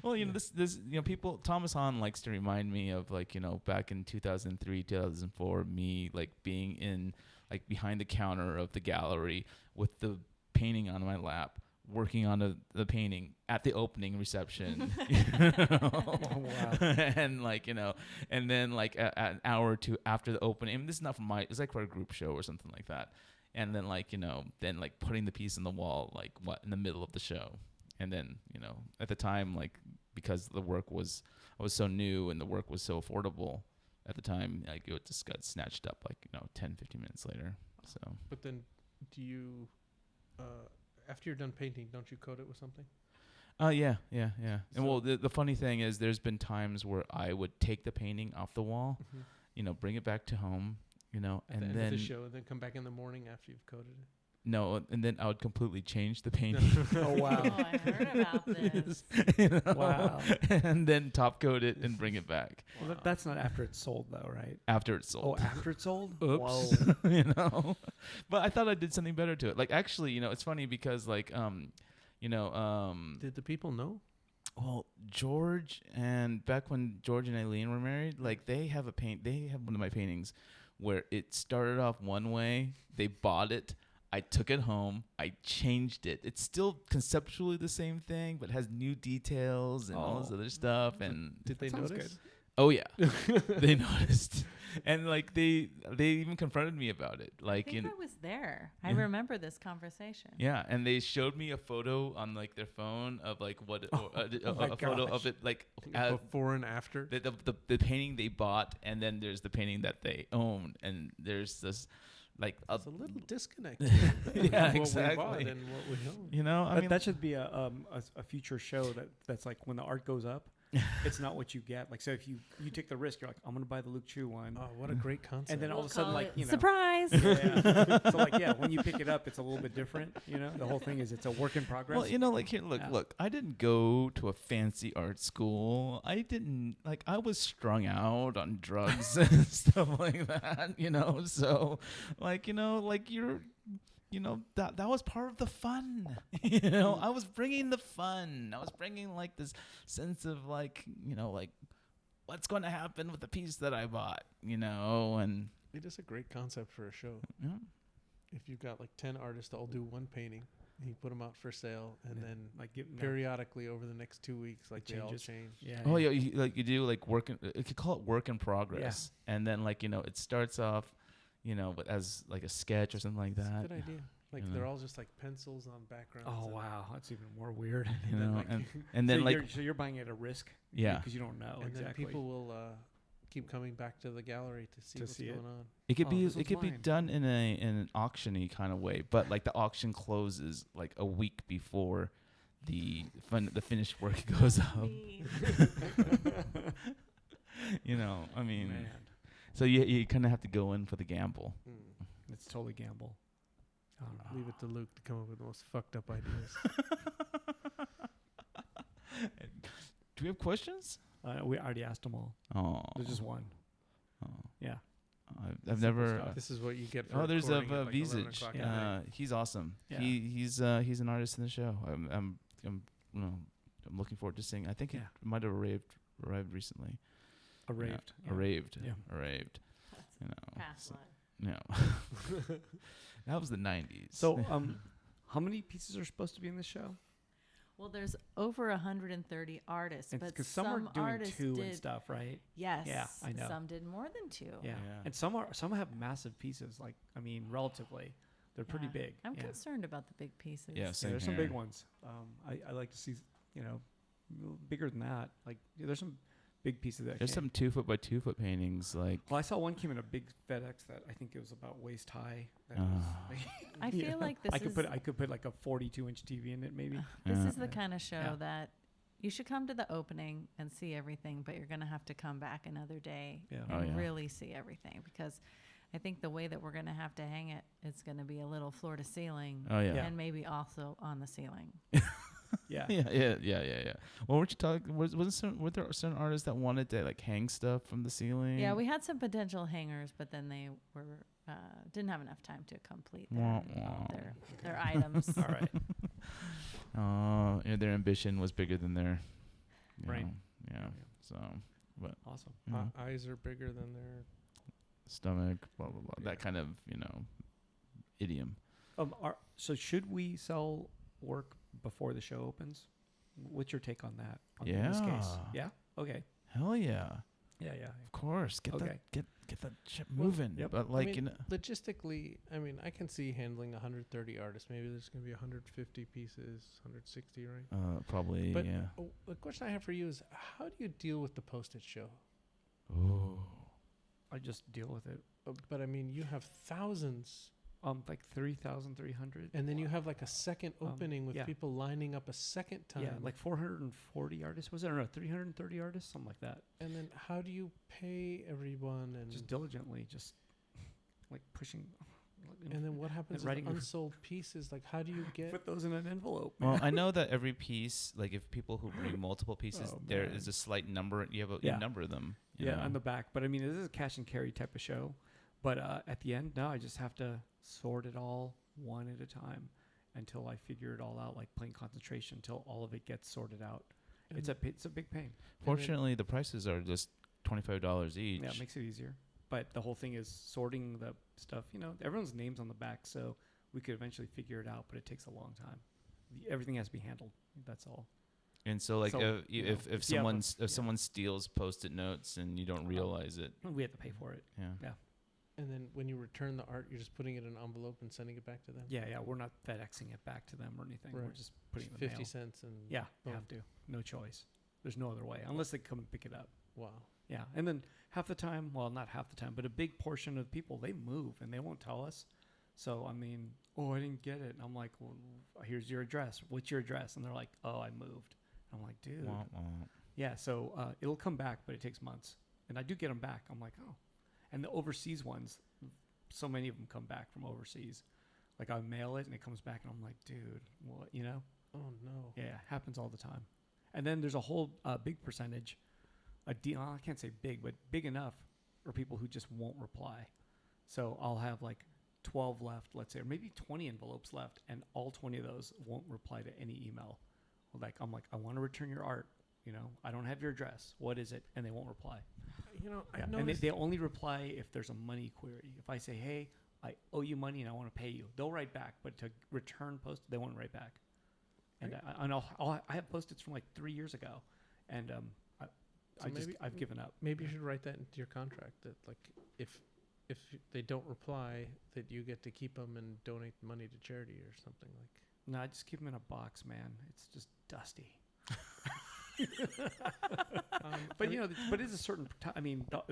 Well, Yeah. this people. Thomas Hahn likes to remind me of like back in 2003, 2004, me like being in like behind the counter of the gallery with the painting on my lap, working on the painting at the opening reception. Oh, wow. And like and then like an hour or two after the opening. I mean, this is not from it's like for a group show or something like that. And then like then like putting the piece on the wall like in the middle of the show. And then at the time, like because I was so new and the work was so affordable at the time, like it just got snatched up like 10, 15 minutes later. So but then, do you, after you're done painting, don't you coat it with something? yeah. And So- well, the funny thing is, there's been times where I would take the painting off the wall, bring it back to home, At the and end then of the show, and then come back in the morning after you've coated it. and then I would completely change the painting. Oh wow. Oh, I heard about this. Wow. And then top coat it and bring it back Well, that's not after it's sold though, right? after it's Oh, sold. after it's sold. Oops. Whoa. But I thought I did something better to it. Like actually, it's funny because like Did the people know? well, George, and back when George and Eileen were married, like they have one of my paintings where it started off one way, they bought it, I took it home, I changed it. It's still conceptually the same thing, but has new details and all this Oh. other stuff. And Did they Sounds notice? oh yeah, they noticed, and like they even confronted me about it. I Like think I was there. I Yeah. remember this conversation. yeah, and they showed me a photo on like their phone of like what my a photo gosh. of it like Before and after? the painting they bought, and then there's the painting that they own, and there's this like It's a little disconnect. Yeah, what exactly. we bought and what we own. I That, mean that should be a future show that's like when the art goes up, it's not what you get. Like, so if you take the risk, you're like, I'm gonna buy the Luke Chu one, Oh, what a great concept. and then all We'll of a sudden, call like it you know, surprise. yeah. So like yeah, when you pick it up, it's a little bit different. The whole thing is it's a work in progress. well, like here, Yeah. look, I didn't go to a fancy art school. I was strung out on drugs and stuff like that, so like, like you're that was part of the fun. I was bringing the fun. I was bringing like this sense of like what's going to happen with the piece that I bought. And It is a great concept for a show. yeah. If you've got like 10 artists that all do one painting, and you put them out for sale, and then like give periodically over the next 2 weeks, like It they all changes. change. Yeah. Oh yeah, you do like work. You could call it work in progress, and then like it starts off, but as like a sketch or something like That's a that. good idea. Like You they're know. all just like pencils on backgrounds. Oh and- wow, that's even more weird. You then, know, like, and then so like you're buying at a risk. yeah, Because you don't know and exactly. then people will keep coming back to the gallery to see To what's see it. going on. it could Oh, be this one's be mine. done in an auction-y kind of way, but like the auction closes like a week before the finished work goes up. I mean, Man, so you kind of have to go in for the gamble. Mm. it's totally gamble. I don't know. Leave it to Luke to come up with the most fucked up ideas. Do we have questions? We already asked them all. Oh, There's just one. oh. Yeah. I've Simple never. stuff. This is what you get for Oh, there's recording at, like, 11 Visage. o'clock at Yeah. night. He's awesome. Yeah. He's an artist in the show. I'm looking forward to seeing. I think Yeah. it might have arrived recently. Arraved. Yeah. Arraved. Yeah. Arraved. Past so- one. No. That was the 90s. So, how many pieces are supposed to be in this show? Well, there's over 130 artists, but Because some are some doing artists two did. and stuff, right? Yes. Yeah, I know. Some did more than two. Yeah. Yeah. And some have massive pieces. Like, I mean, relatively, they're pretty Yeah. big. I'm yeah. concerned about the big pieces. Yeah, Yeah, same there's some big here. ones. I like to see, bigger than that. Like, there's some big pieces that There's came. some 2 foot by 2 foot paintings like. Well, I saw one came in a big FedEx that I think it was about waist high. That Ah. was, I feel like this I could is put like a 42-inch TV in it, maybe. this Yeah. is the kind of show Yeah. that you should come to the opening and see everything, but you're going to have to come back another day Yeah. Oh, and yeah. really see everything, because I think the way that we're going to have to hang it, it's going to be a little floor to ceiling Oh yeah. and maybe also on the ceiling. Yeah. Yeah. Well, weren't you talking? Were there certain artists that wanted to like hang stuff from the ceiling? Yeah, we had some potential hangers, but then they were didn't have enough time to complete Wah, wah. their items. All right. Their ambition was bigger than their Brain. Yeah. So, but Awesome. you know, Eyes are bigger than their. stomach, blah blah blah. Yeah. That kind of idiom. So should we sell work before the show opens? What's your take on that? In this case. Yeah. Yeah. Okay. Hell yeah. Yeah. Of course. Get Okay. that shit Well, moving. yep. But I like mean, logistically, I mean, I can see handling 130 artists. Maybe there's going to be 150 pieces, 160, right? probably But- yeah. Oh, the question I have for you is, how do you deal with the postage show? Ooh. I just deal with it. But I mean, you have thousands, Like 3,300. and then you have like a second Um, opening with yeah. people lining up a second time. Yeah, like 440 artists. Was it? I don't know, 330 artists, something like that. And then how do you pay everyone? And Just diligently, just like pushing. and then what happens with writing your- unsold pieces? Like, how do you get? Put those in an envelope. Well, I know that every piece, like if people who bring multiple pieces, Oh, there man. is a slight number. You Yeah. number them. you Yeah, know? on the back. But I mean, this is a cash and carry type of show. But at the end, no, I just have to sort it all one at a time until I figure it all out, like playing concentration, until all of it gets sorted out. It's a big pain. Fortunately, the prices are just $25 each. Yeah, it makes it easier. But the whole thing is sorting the stuff. Everyone's name's on the back, so we could eventually figure it out. But it takes a long time. Everything has to be handled. That's all. And so, like, So, if you have someone a- someone steals Post-it notes and you don't realize it, We have to pay for it. yeah. And then when you return the art, you're just putting it in an envelope and sending it back to them. Yeah. We're not FedExing it back to them or anything. We're Right. just putting it in the 50 mail. cents and Yeah, boom. have to. No choice. There's no other way unless they come and pick it up. Wow. Yeah, and then half the time, well, not half the time, but a big portion of people, they move and they won't tell us. So, I mean, I didn't get it. And I'm like, well, here's your address. What's your address? And they're like, oh, I moved. I'm like, dude. Wah, wah. Yeah, so it'll come back, but it takes months. And I do get them back. I'm like, oh. And the overseas ones, so many of them come back from overseas. Like, I mail it and it comes back, and I'm like, dude, what, Oh no. Yeah, happens all the time. And then there's a whole big percentage, I can't say big, but big enough for people who just won't reply. So I'll have like 12 left, let's say, or maybe 20 envelopes left, and all 20 of those won't reply to any email. Like, I'm like, I want to return your art. I don't have your address. What is it? And they won't reply. I Yeah. And noticed. they only reply if there's a money query. If I say, hey, I owe you money and I want to pay you, they'll write back. But to return post, they won't write back. And I have post-its from like 3 years ago, and I've given up. Maybe you should write that into your contract that like if they don't reply, that you get to keep them and donate money to charity or something like. No, I just keep them in a box, man. It's just dusty. But but it's a certain.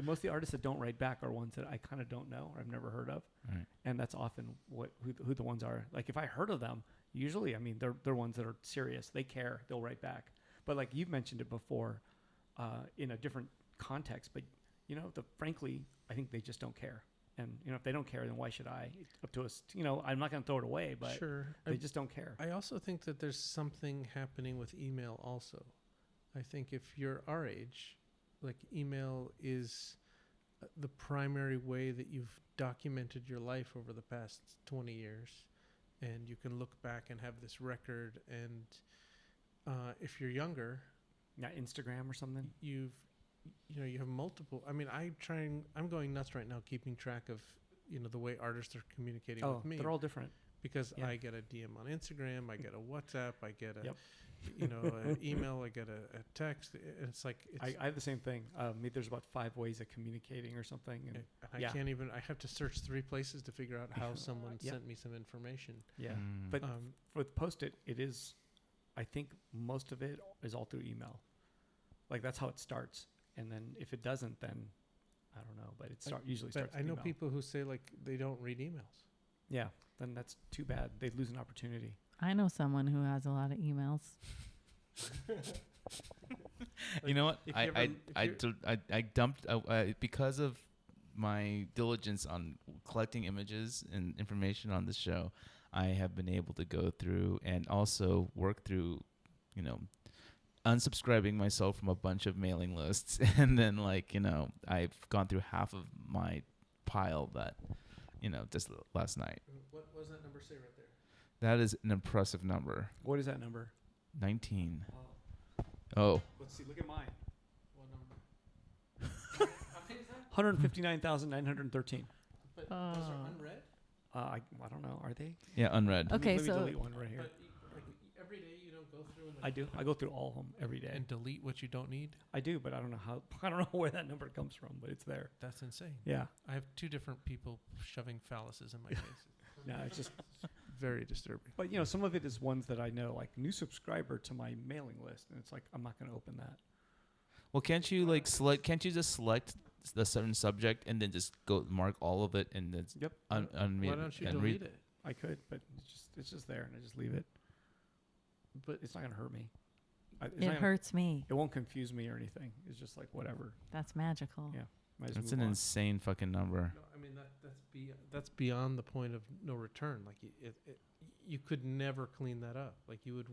Most of the artists that don't write back are ones that I kind of don't know or I've never heard of, Right. and that's often who the ones are. Like if I heard of them, usually they're ones that are serious. They care. They'll write back. But like you've mentioned it before, in a different context. But frankly, I think they just don't care. And if they don't care, then why should I? It's up to us. I'm not going to throw it away, but Sure. they just don't care. I also think that there's something happening with email also. I think if you're our age, like email is the primary way that you've documented your life over the past 20 years. And you can look back and have this record. And if you're younger, Yeah, Instagram or something. you have multiple. I'm going nuts right now keeping track of, the way artists are communicating with me. They're all different. Because Yeah. I get a DM on Instagram, I get a WhatsApp, I get a, Yep. an email, I get a text. It's like I have the same thing. Maybe there's about 5 ways of communicating or something. And I yeah. can't even. I have to search 3 places to figure out how someone Yep. sent me some information. yeah, Mm. but with Post-it, it is. I think most of it is all through email. Like that's how it starts, and then if it doesn't, then I don't know. But usually But starts. I with know email. people who say like they don't read emails. Yeah, then that's too bad. They lose an opportunity. I know someone who has a lot of emails. You know what? if you ever- I dumped because of my diligence on collecting images and information on the show. I have been able to go through and also work through, unsubscribing myself from a bunch of mailing lists, and then I've gone through half of my pile that, just last night. What was that number say right there? That is an impressive number. What is that number? 19. Oh. Oh. Let's see. Look at mine. What number? 159,913. But those are Oh. unread. I don't know. Are they? Yeah, unread. Okay, Let me so- delete one right here. But like every day you don't go through and I do. I go through all of them every day. and delete what you don't need. I do, but I don't know how. I don't know where that number comes from, but it's there. That's insane. Yeah. I have 2 different people shoving phalluses in my face. No, it's just. Very disturbing. But some of it is ones that I know, like new subscriber to my mailing list, and it's like I'm not going to open that. Well, can't you select? Can't you just select the certain subject and then just go mark all of it and then Yep. Why don't you and delete it? I could, but it's just there, and I just leave it. But It's not going to hurt me. It's It not gonna- hurts me. It won't confuse me or anything. It's just like whatever. That's magical. Yeah. Might as That's move an on. insane fucking number. no, that's beyond the point of no return. Like you could never clean that up. Like you'd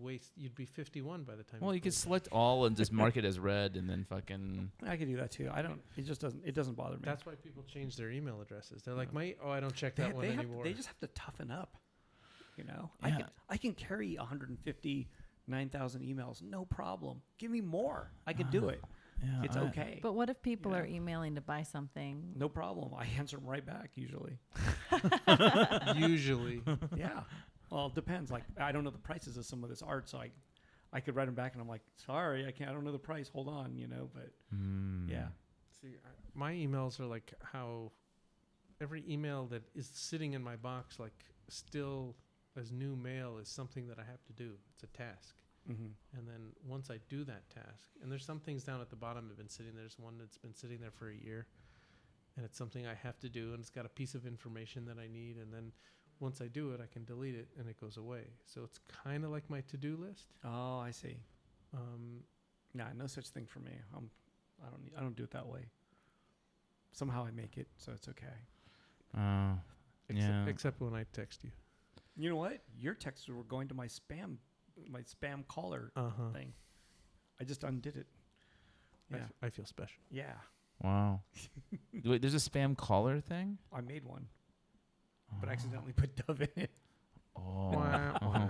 be 51 by the time. Well, you could cleaned select all and just mark it as red, and then fucking. I could do that too. I don't. It just doesn't. It doesn't bother me. That's why people change their email addresses. They're like, Yeah. I don't check they, that one they, have, anymore. they just have to toughen up. Yeah. I can carry 159,000 emails, no problem. Give me more. I can do it. Yeah, It's okay. But what if people Yeah. are emailing to buy something? No problem. I answer them right back usually. Usually, Yeah. Well, it depends. Like I don't know the prices of some of this art, so I could write them back, and I'm like, sorry, I don't know the price. Hold on, But Mm. yeah, see, my emails are like how every email that is sitting in my box, like still as new mail, is something that I have to do. It's a task. mm-hmm. And then once I do that task, and there's some things down at the bottom that have been sitting there. There's one that's been sitting there for a year, and it's something I have to do, and it's got a piece of information that I need. And then once I do it, I can delete it, and it goes away. So it's kind of like my to-do list. Oh, I see. Um, Nah, no such thing for me. I don't do it that way. Somehow I make it, so it's okay. Oh. Yeah. Except when I text you. You know what? Your texts were going to my spam caller Uh-huh. thing. I just undid it. Yeah. I feel special. Yeah. Wow. Wait, there's a spam caller thing? I made one. but accidentally put Dove in it. Oh. Wah, wah.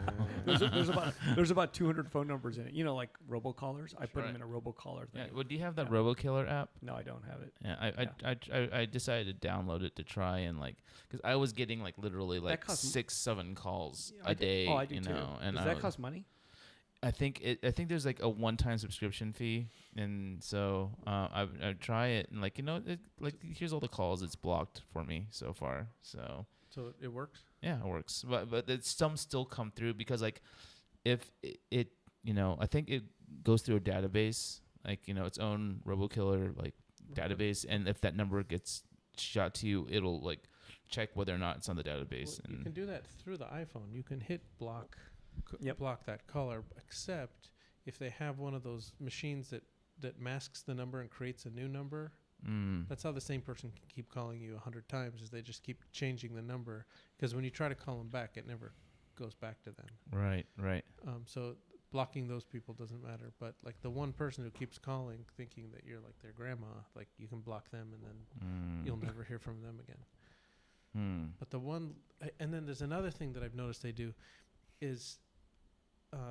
There's about 200 phone numbers in it. You know, like robocallers. I put them Right. in a robocaller thing. Yeah. Well, do you have that Yeah. RoboKiller app? No, I don't have it. Yeah, I decided to download it to try and like, because I was getting like literally like costs m- 6-7 calls Yeah, I a do- day. Oh, I do you too. know, and Does I that was- cost money? I think there's like a one-time subscription fee, and so I try it and like like here's all the calls it's blocked for me so far. So So it works. yeah, it works, but some still come through because like if it I think it goes through a database like its own RoboKiller like database, and if that number gets shot to you, it'll like check whether or not it's on the database. Well, you can do that through the iPhone. You can hit block, Yep. block that caller, except if they have one of those machines that masks the number and creates a new number. That's how the same person can keep calling you 100 times, is they just keep changing the number, because when you try to call them back, it never goes back to them. right. So blocking those people doesn't matter, but like the one person who keeps calling thinking that you're like their grandma, like you can block them and then you'll never hear from them again. But the one, and then there's another thing that I've noticed they do is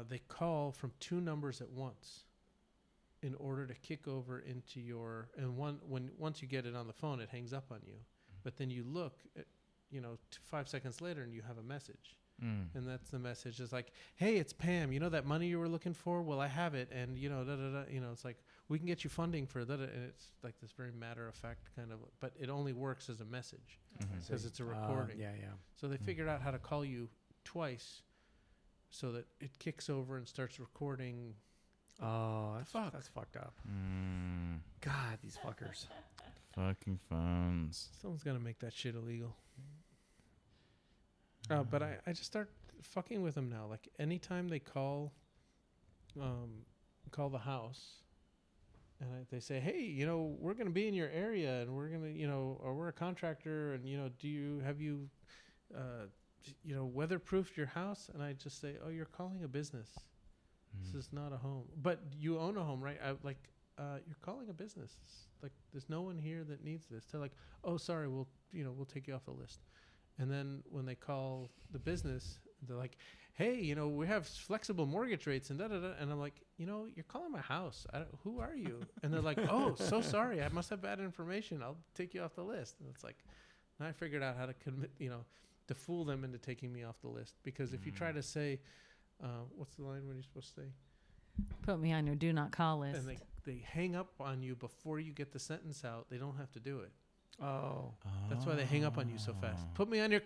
they call from 2 numbers at once in order to kick over into your, and once you get it on the phone, it hangs up on you. But then you look at, 5 seconds later and you have a message. And that's the message. It's like, hey, it's Pam. You know that money you were looking for? Well, I have it. And, it's like, we can get you funding for that. And it's like this very matter of fact kind of, but it only works as a message because it's a recording. Yeah. So they figured out how to call you twice so that it kicks over and starts recording. Oh, Fuck. that's fucked up. God, these fuckers. Fucking phones. Someone's got to make that shit illegal. But I just start fucking with them now. Like anytime they call the house, and they say, hey, we're going to be in your area, and we're going to, or we're a contractor, and, have you weatherproofed your house? And I just say, oh, you're calling a business. This is not a home. But you own a home, right? You're calling a business. Like, there's no one here that needs this. They're like, oh, sorry, we'll take you off the list. And then when they call the business, they're like, hey, we have flexible mortgage rates and da-da-da. And I'm like, you're calling my house. Who are you? And they're like, oh, so sorry. I must have bad information. I'll take you off the list. And it's like, now I figured out how to to fool them into taking me off the list. Because if you try to say, what's the line when you're supposed to say? Put me on your do not call list. And they hang up on you before you get the sentence out. They don't have to do it. Oh, That's why they hang up on you so fast. Put me on your,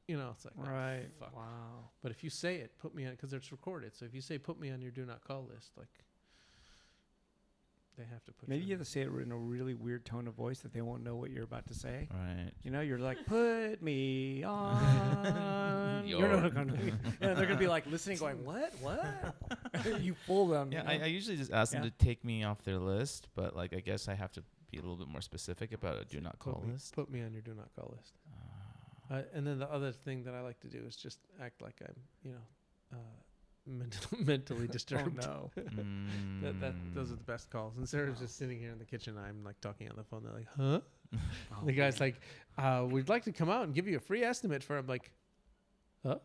it's like, right. fuck. Wow. But if you say it, put me on, because it's recorded. So if you say, put me on your do not call list, like, they have to put Maybe you you have to say it in a really weird tone of voice that they won't know what you're about to say. Right. You're like, put me on. You're not gonna, they're going to be like listening, going, what? You fool them. Yeah, I usually just ask them Yeah. to take me off their list, but like I guess I have to be a little bit more specific about a do not call list. Put me on your do not call list. And then the other thing that I like to do is just act like I'm, mentally disturbed. Oh, no. Those are the best calls. And Sarah's just sitting here in the kitchen. I'm like talking on the phone. They're like, huh? Oh, The guy's like, we'd like to come out and give you a free estimate for. I'm like, huh?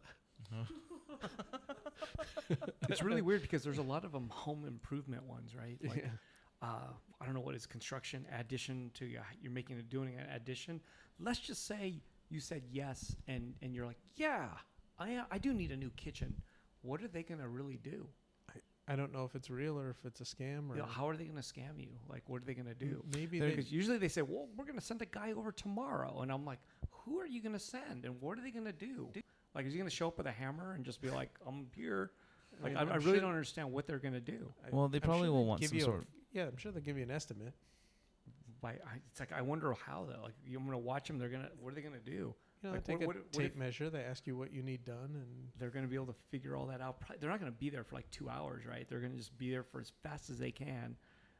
It's really weird because there's a lot of them home improvement ones, right? Like, Yeah. I don't know what is construction addition to you're doing an addition. Let's just say you said yes, and you're like, yeah, I do need a new kitchen. What are they going to really do? I don't know if it's real or if it's a scam or How are they going to scam you? Like, what are they going to do? maybe Because usually they say, well, we're going to send a guy over tomorrow. And I'm like, who are you going to send? And what are they going to do? Like, is he going to show up with a hammer and just be like, I'm here? Like, I really sure- don't understand what they're going to do. Well, they I'm probably sure will they want give some you sort. yeah, I'm sure they'll give you an estimate. It's like, I wonder how though. Like, I'm going to watch them. What are they going to do? Like, they take what a if- tape measure. They ask you what you need done, and They're going to be able to figure all that out. They're not going to be there for like 2 hours, right? They're going to just be there for as fast as they can.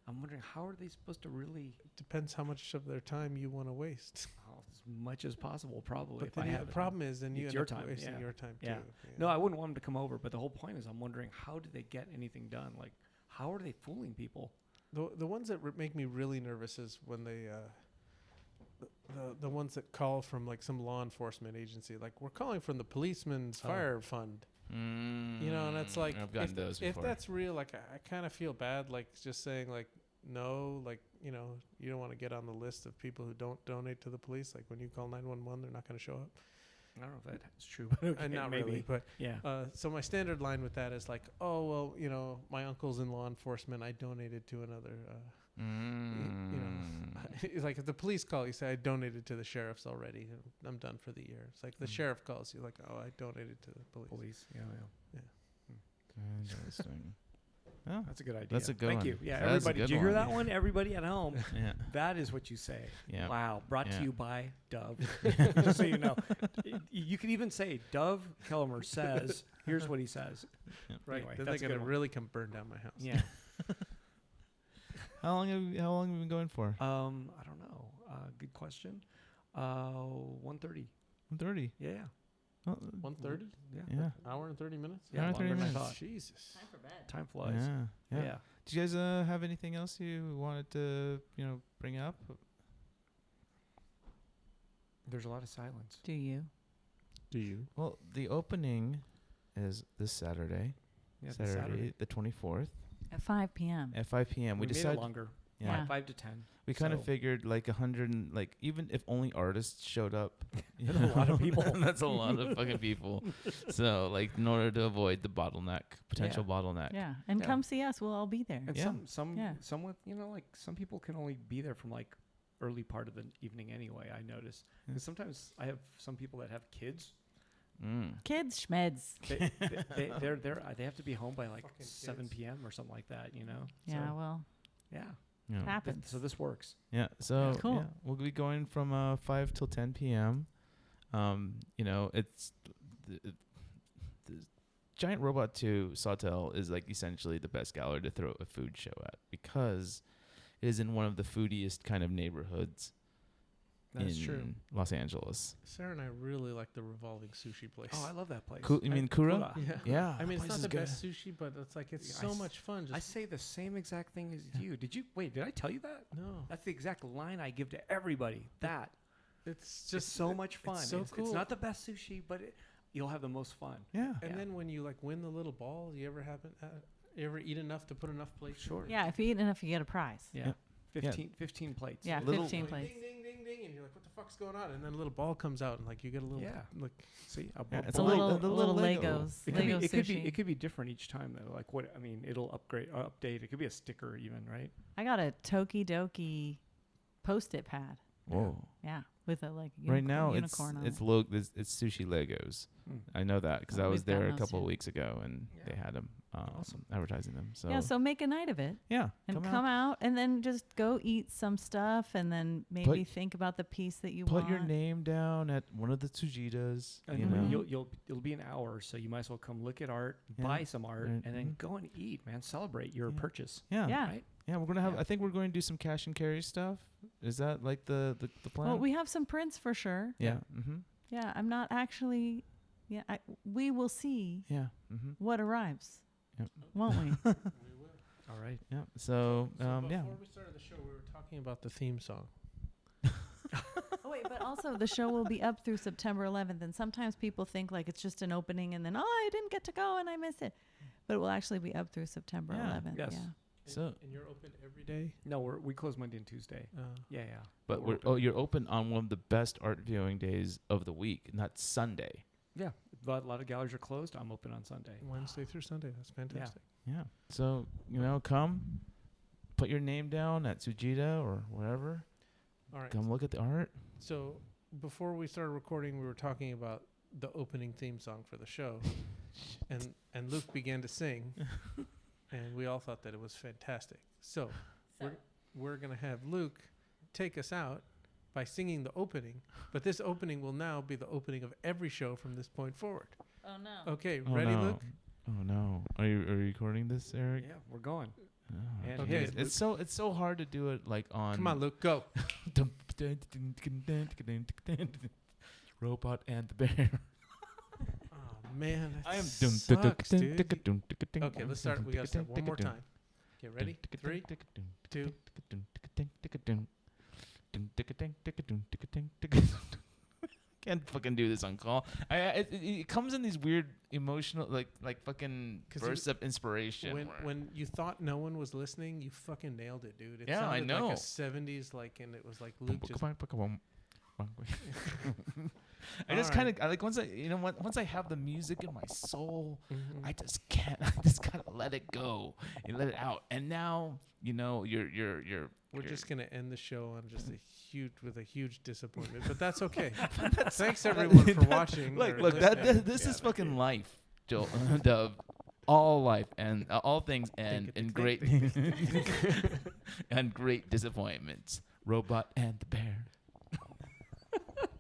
I'm wondering, how are they supposed to really, depends how much of their time you want to waste. as much as possible, probably. But If I then have the it. problem is, then you It's end your up time, wasting yeah. your time Yeah. too. No, I wouldn't want them to come over, but the whole point is I'm wondering, how do they get anything done? Like, how are they fooling people? The ones that make me really nervous is when they the ones that call from like some law enforcement agency, like we're calling from the policeman's Oh. fire fund. You know, and it's like I've gotten those if before. that's real, like I kind of feel bad, like just saying like no, like you know, you don't want to get on the list of people who don't donate to the police. Like when you call 911, they're not going to show up. I don't know if that's true, but okay, Not maybe. really, but Yeah. so my standard line with that is like, oh well, you know, my uncle's in law enforcement. I donated to another. You know, it's like if the police call, you say I donated to the sheriff's already. I'm done for the year. It's like the sheriff calls you, like, oh, I donated to the police. Police. Yeah. Interesting. Oh, That's a good idea. That's a good Thank one. you. Yeah, That's a everybody. good Did you hear one. that one? Everybody at home. yeah. That is what you say. Yeah. Wow. Brought Yeah. to you by Dove. Just so you know. You could even say, Dove Kellemer says, here's what he says. Right. Anyway, then that's a they're good gonna one. really come burn down my house. Yeah. How long have you been going for? I don't know. Good question. 1:30. 30. Yeah. 1:30. Yeah. Yeah. Hour and 30 minutes. Yeah, Hour and longer 30 than I minutes. thought. Jesus. Time for bed. Time flies. Yeah. Yeah. Yeah. Do you guys have anything else you wanted to bring up? There's a lot of silence. Do you? Do you? Well, the opening is this Saturday. Yeah, this Saturday, the 24th At 5 p.m. at 5 p.m. We We made it decided. longer. Yeah. Yeah. 5 to 10. We kind of So- figured like 100, like even if only artists showed up, you That's a lot of know, people. That's a lot of fucking people. So like in order to avoid the potential bottleneck. Yeah. And Yeah. come see us. We'll all be there. And Yeah. some Yeah. with, like some people can only be there from like early part of the evening anyway, I notice. Yeah. 'Cause sometimes I have some people that have kids. Kids, schmeds. They have to be home by like Fucking 7 kids. p.m. or something like that, you know? Yeah, So, well, yeah. Yeah. happens. So this works. Yeah. So Cool. yeah, we'll be going from 5 till 10 p.m. It's the Giant Robot 2 Sawtell is like essentially the best gallery to throw a food show at because it is in one of the foodiest kind of neighborhoods That's in true. Los Angeles. Sarah and I really like the revolving sushi place. Oh, I love that place. You mean Kura? Yeah. Yeah. I mean, it's place not is the good. best sushi, but it's like it's Yeah, so I s- much fun. I Just say the same exact thing as Yeah. you. Did I tell you that? no, That's the exact line I give to everybody. That. it's Just just so much fun. so It's cool. not the best sushi, but you'll have the most fun. Yeah. And Yeah. then when you like win the little ball, you ever eat enough to put enough plates? in Sure. there? Yeah, if you eat enough, you get a prize. Yeah. Yeah. 15 plates. Yeah, Little- 15 Like, plates. ding, ding, ding, ding, and you're like, what the fuck's going on? And then a little ball comes out, and like you get a little, Yeah. like, See, Yeah, It's a little, the little Lego. Legos. It could, be, Lego it, could be, sushi. it could be different each time though. Like what I mean, it'll update. It could be a sticker even, right? I got a Tokidoki Post-it pad. Whoa. Yeah, with a like Right now, unicorn on it's it. it's sushi Legos. Mm. I know that because Oh, I was we've got there a those couple too. of weeks ago and they Yeah. had them Awesome. advertising them. So Yeah, so make a night of it yeah, and come out and then just go eat some stuff and then maybe think about the piece that you put want. your name down at one of the Tsujitas. And You Mhm. know, it'll be an hour, so you might as well come look at art, Yeah. buy some art, Right. and then Mhm. go and eat, man. Celebrate your Yeah. purchase. yeah, Yeah. Right? yeah. We're gonna have. Yeah. I think we're going to do some cash and carry stuff. Is that like the plan? Well, we have some prints for sure. yeah. Mm-hmm. Yeah, I'm not actually. Yeah, we will see Yeah. Mm-hmm. what arrives, Yep. won't we? We will. All right. Yeah. So yeah. before we started the show, we were talking about the theme song. Oh wait, but also the show will be up through September 11th, and sometimes people think like it's just an opening, and then I didn't get to go and I missed it, but it will actually be up through September Yeah. 11th. Yes. Yeah. So- and you're open every day. No, we close Monday and Tuesday. Yeah. But we're you're open on one of the best art viewing days of the week, not Sunday. Yeah. But a lot of galleries are closed. I'm open on Sunday. Wednesday through Sunday. That's fantastic. Yeah. So come, put your name down at Tsujita or wherever. All right. Come look at the art. So before we started recording, we were talking about the opening theme song for the show, and Luke began to sing, and we all thought that it was fantastic. So we're gonna have Luke take us out by singing the opening, but this opening will now be the opening of every show from this point forward. Oh no. Okay, Oh, ready, no. Luke? Oh no! Are you recording this, Eric? Yeah, we're going. Oh, And Okay. hit it. It's so hard to do it like on. Come on, Luke, go. Robot and the bear. Oh man, that I am. sucks, dude. Okay, let's start. We gotta start one more time. Okay, ready? 3, 2. Can't fucking do this on call. It comes in these weird emotional like fucking 'Cause bursts of inspiration. where- when you thought no one was listening, you fucking nailed it, dude. It Yeah, I sounded know. like a 70s, like, and it was like Luke just. I just Alright. kind of like once I have the music in my soul, Mhm. I just can't. I just gotta let it go and let it out. And now you're We're just gonna end the show on just with a huge disappointment, but that's okay. Thanks everyone for watching. or Look, listening. this Yeah, is fucking life, Joel. Dove. All life and all things and great and great disappointments. Robot and the Bear.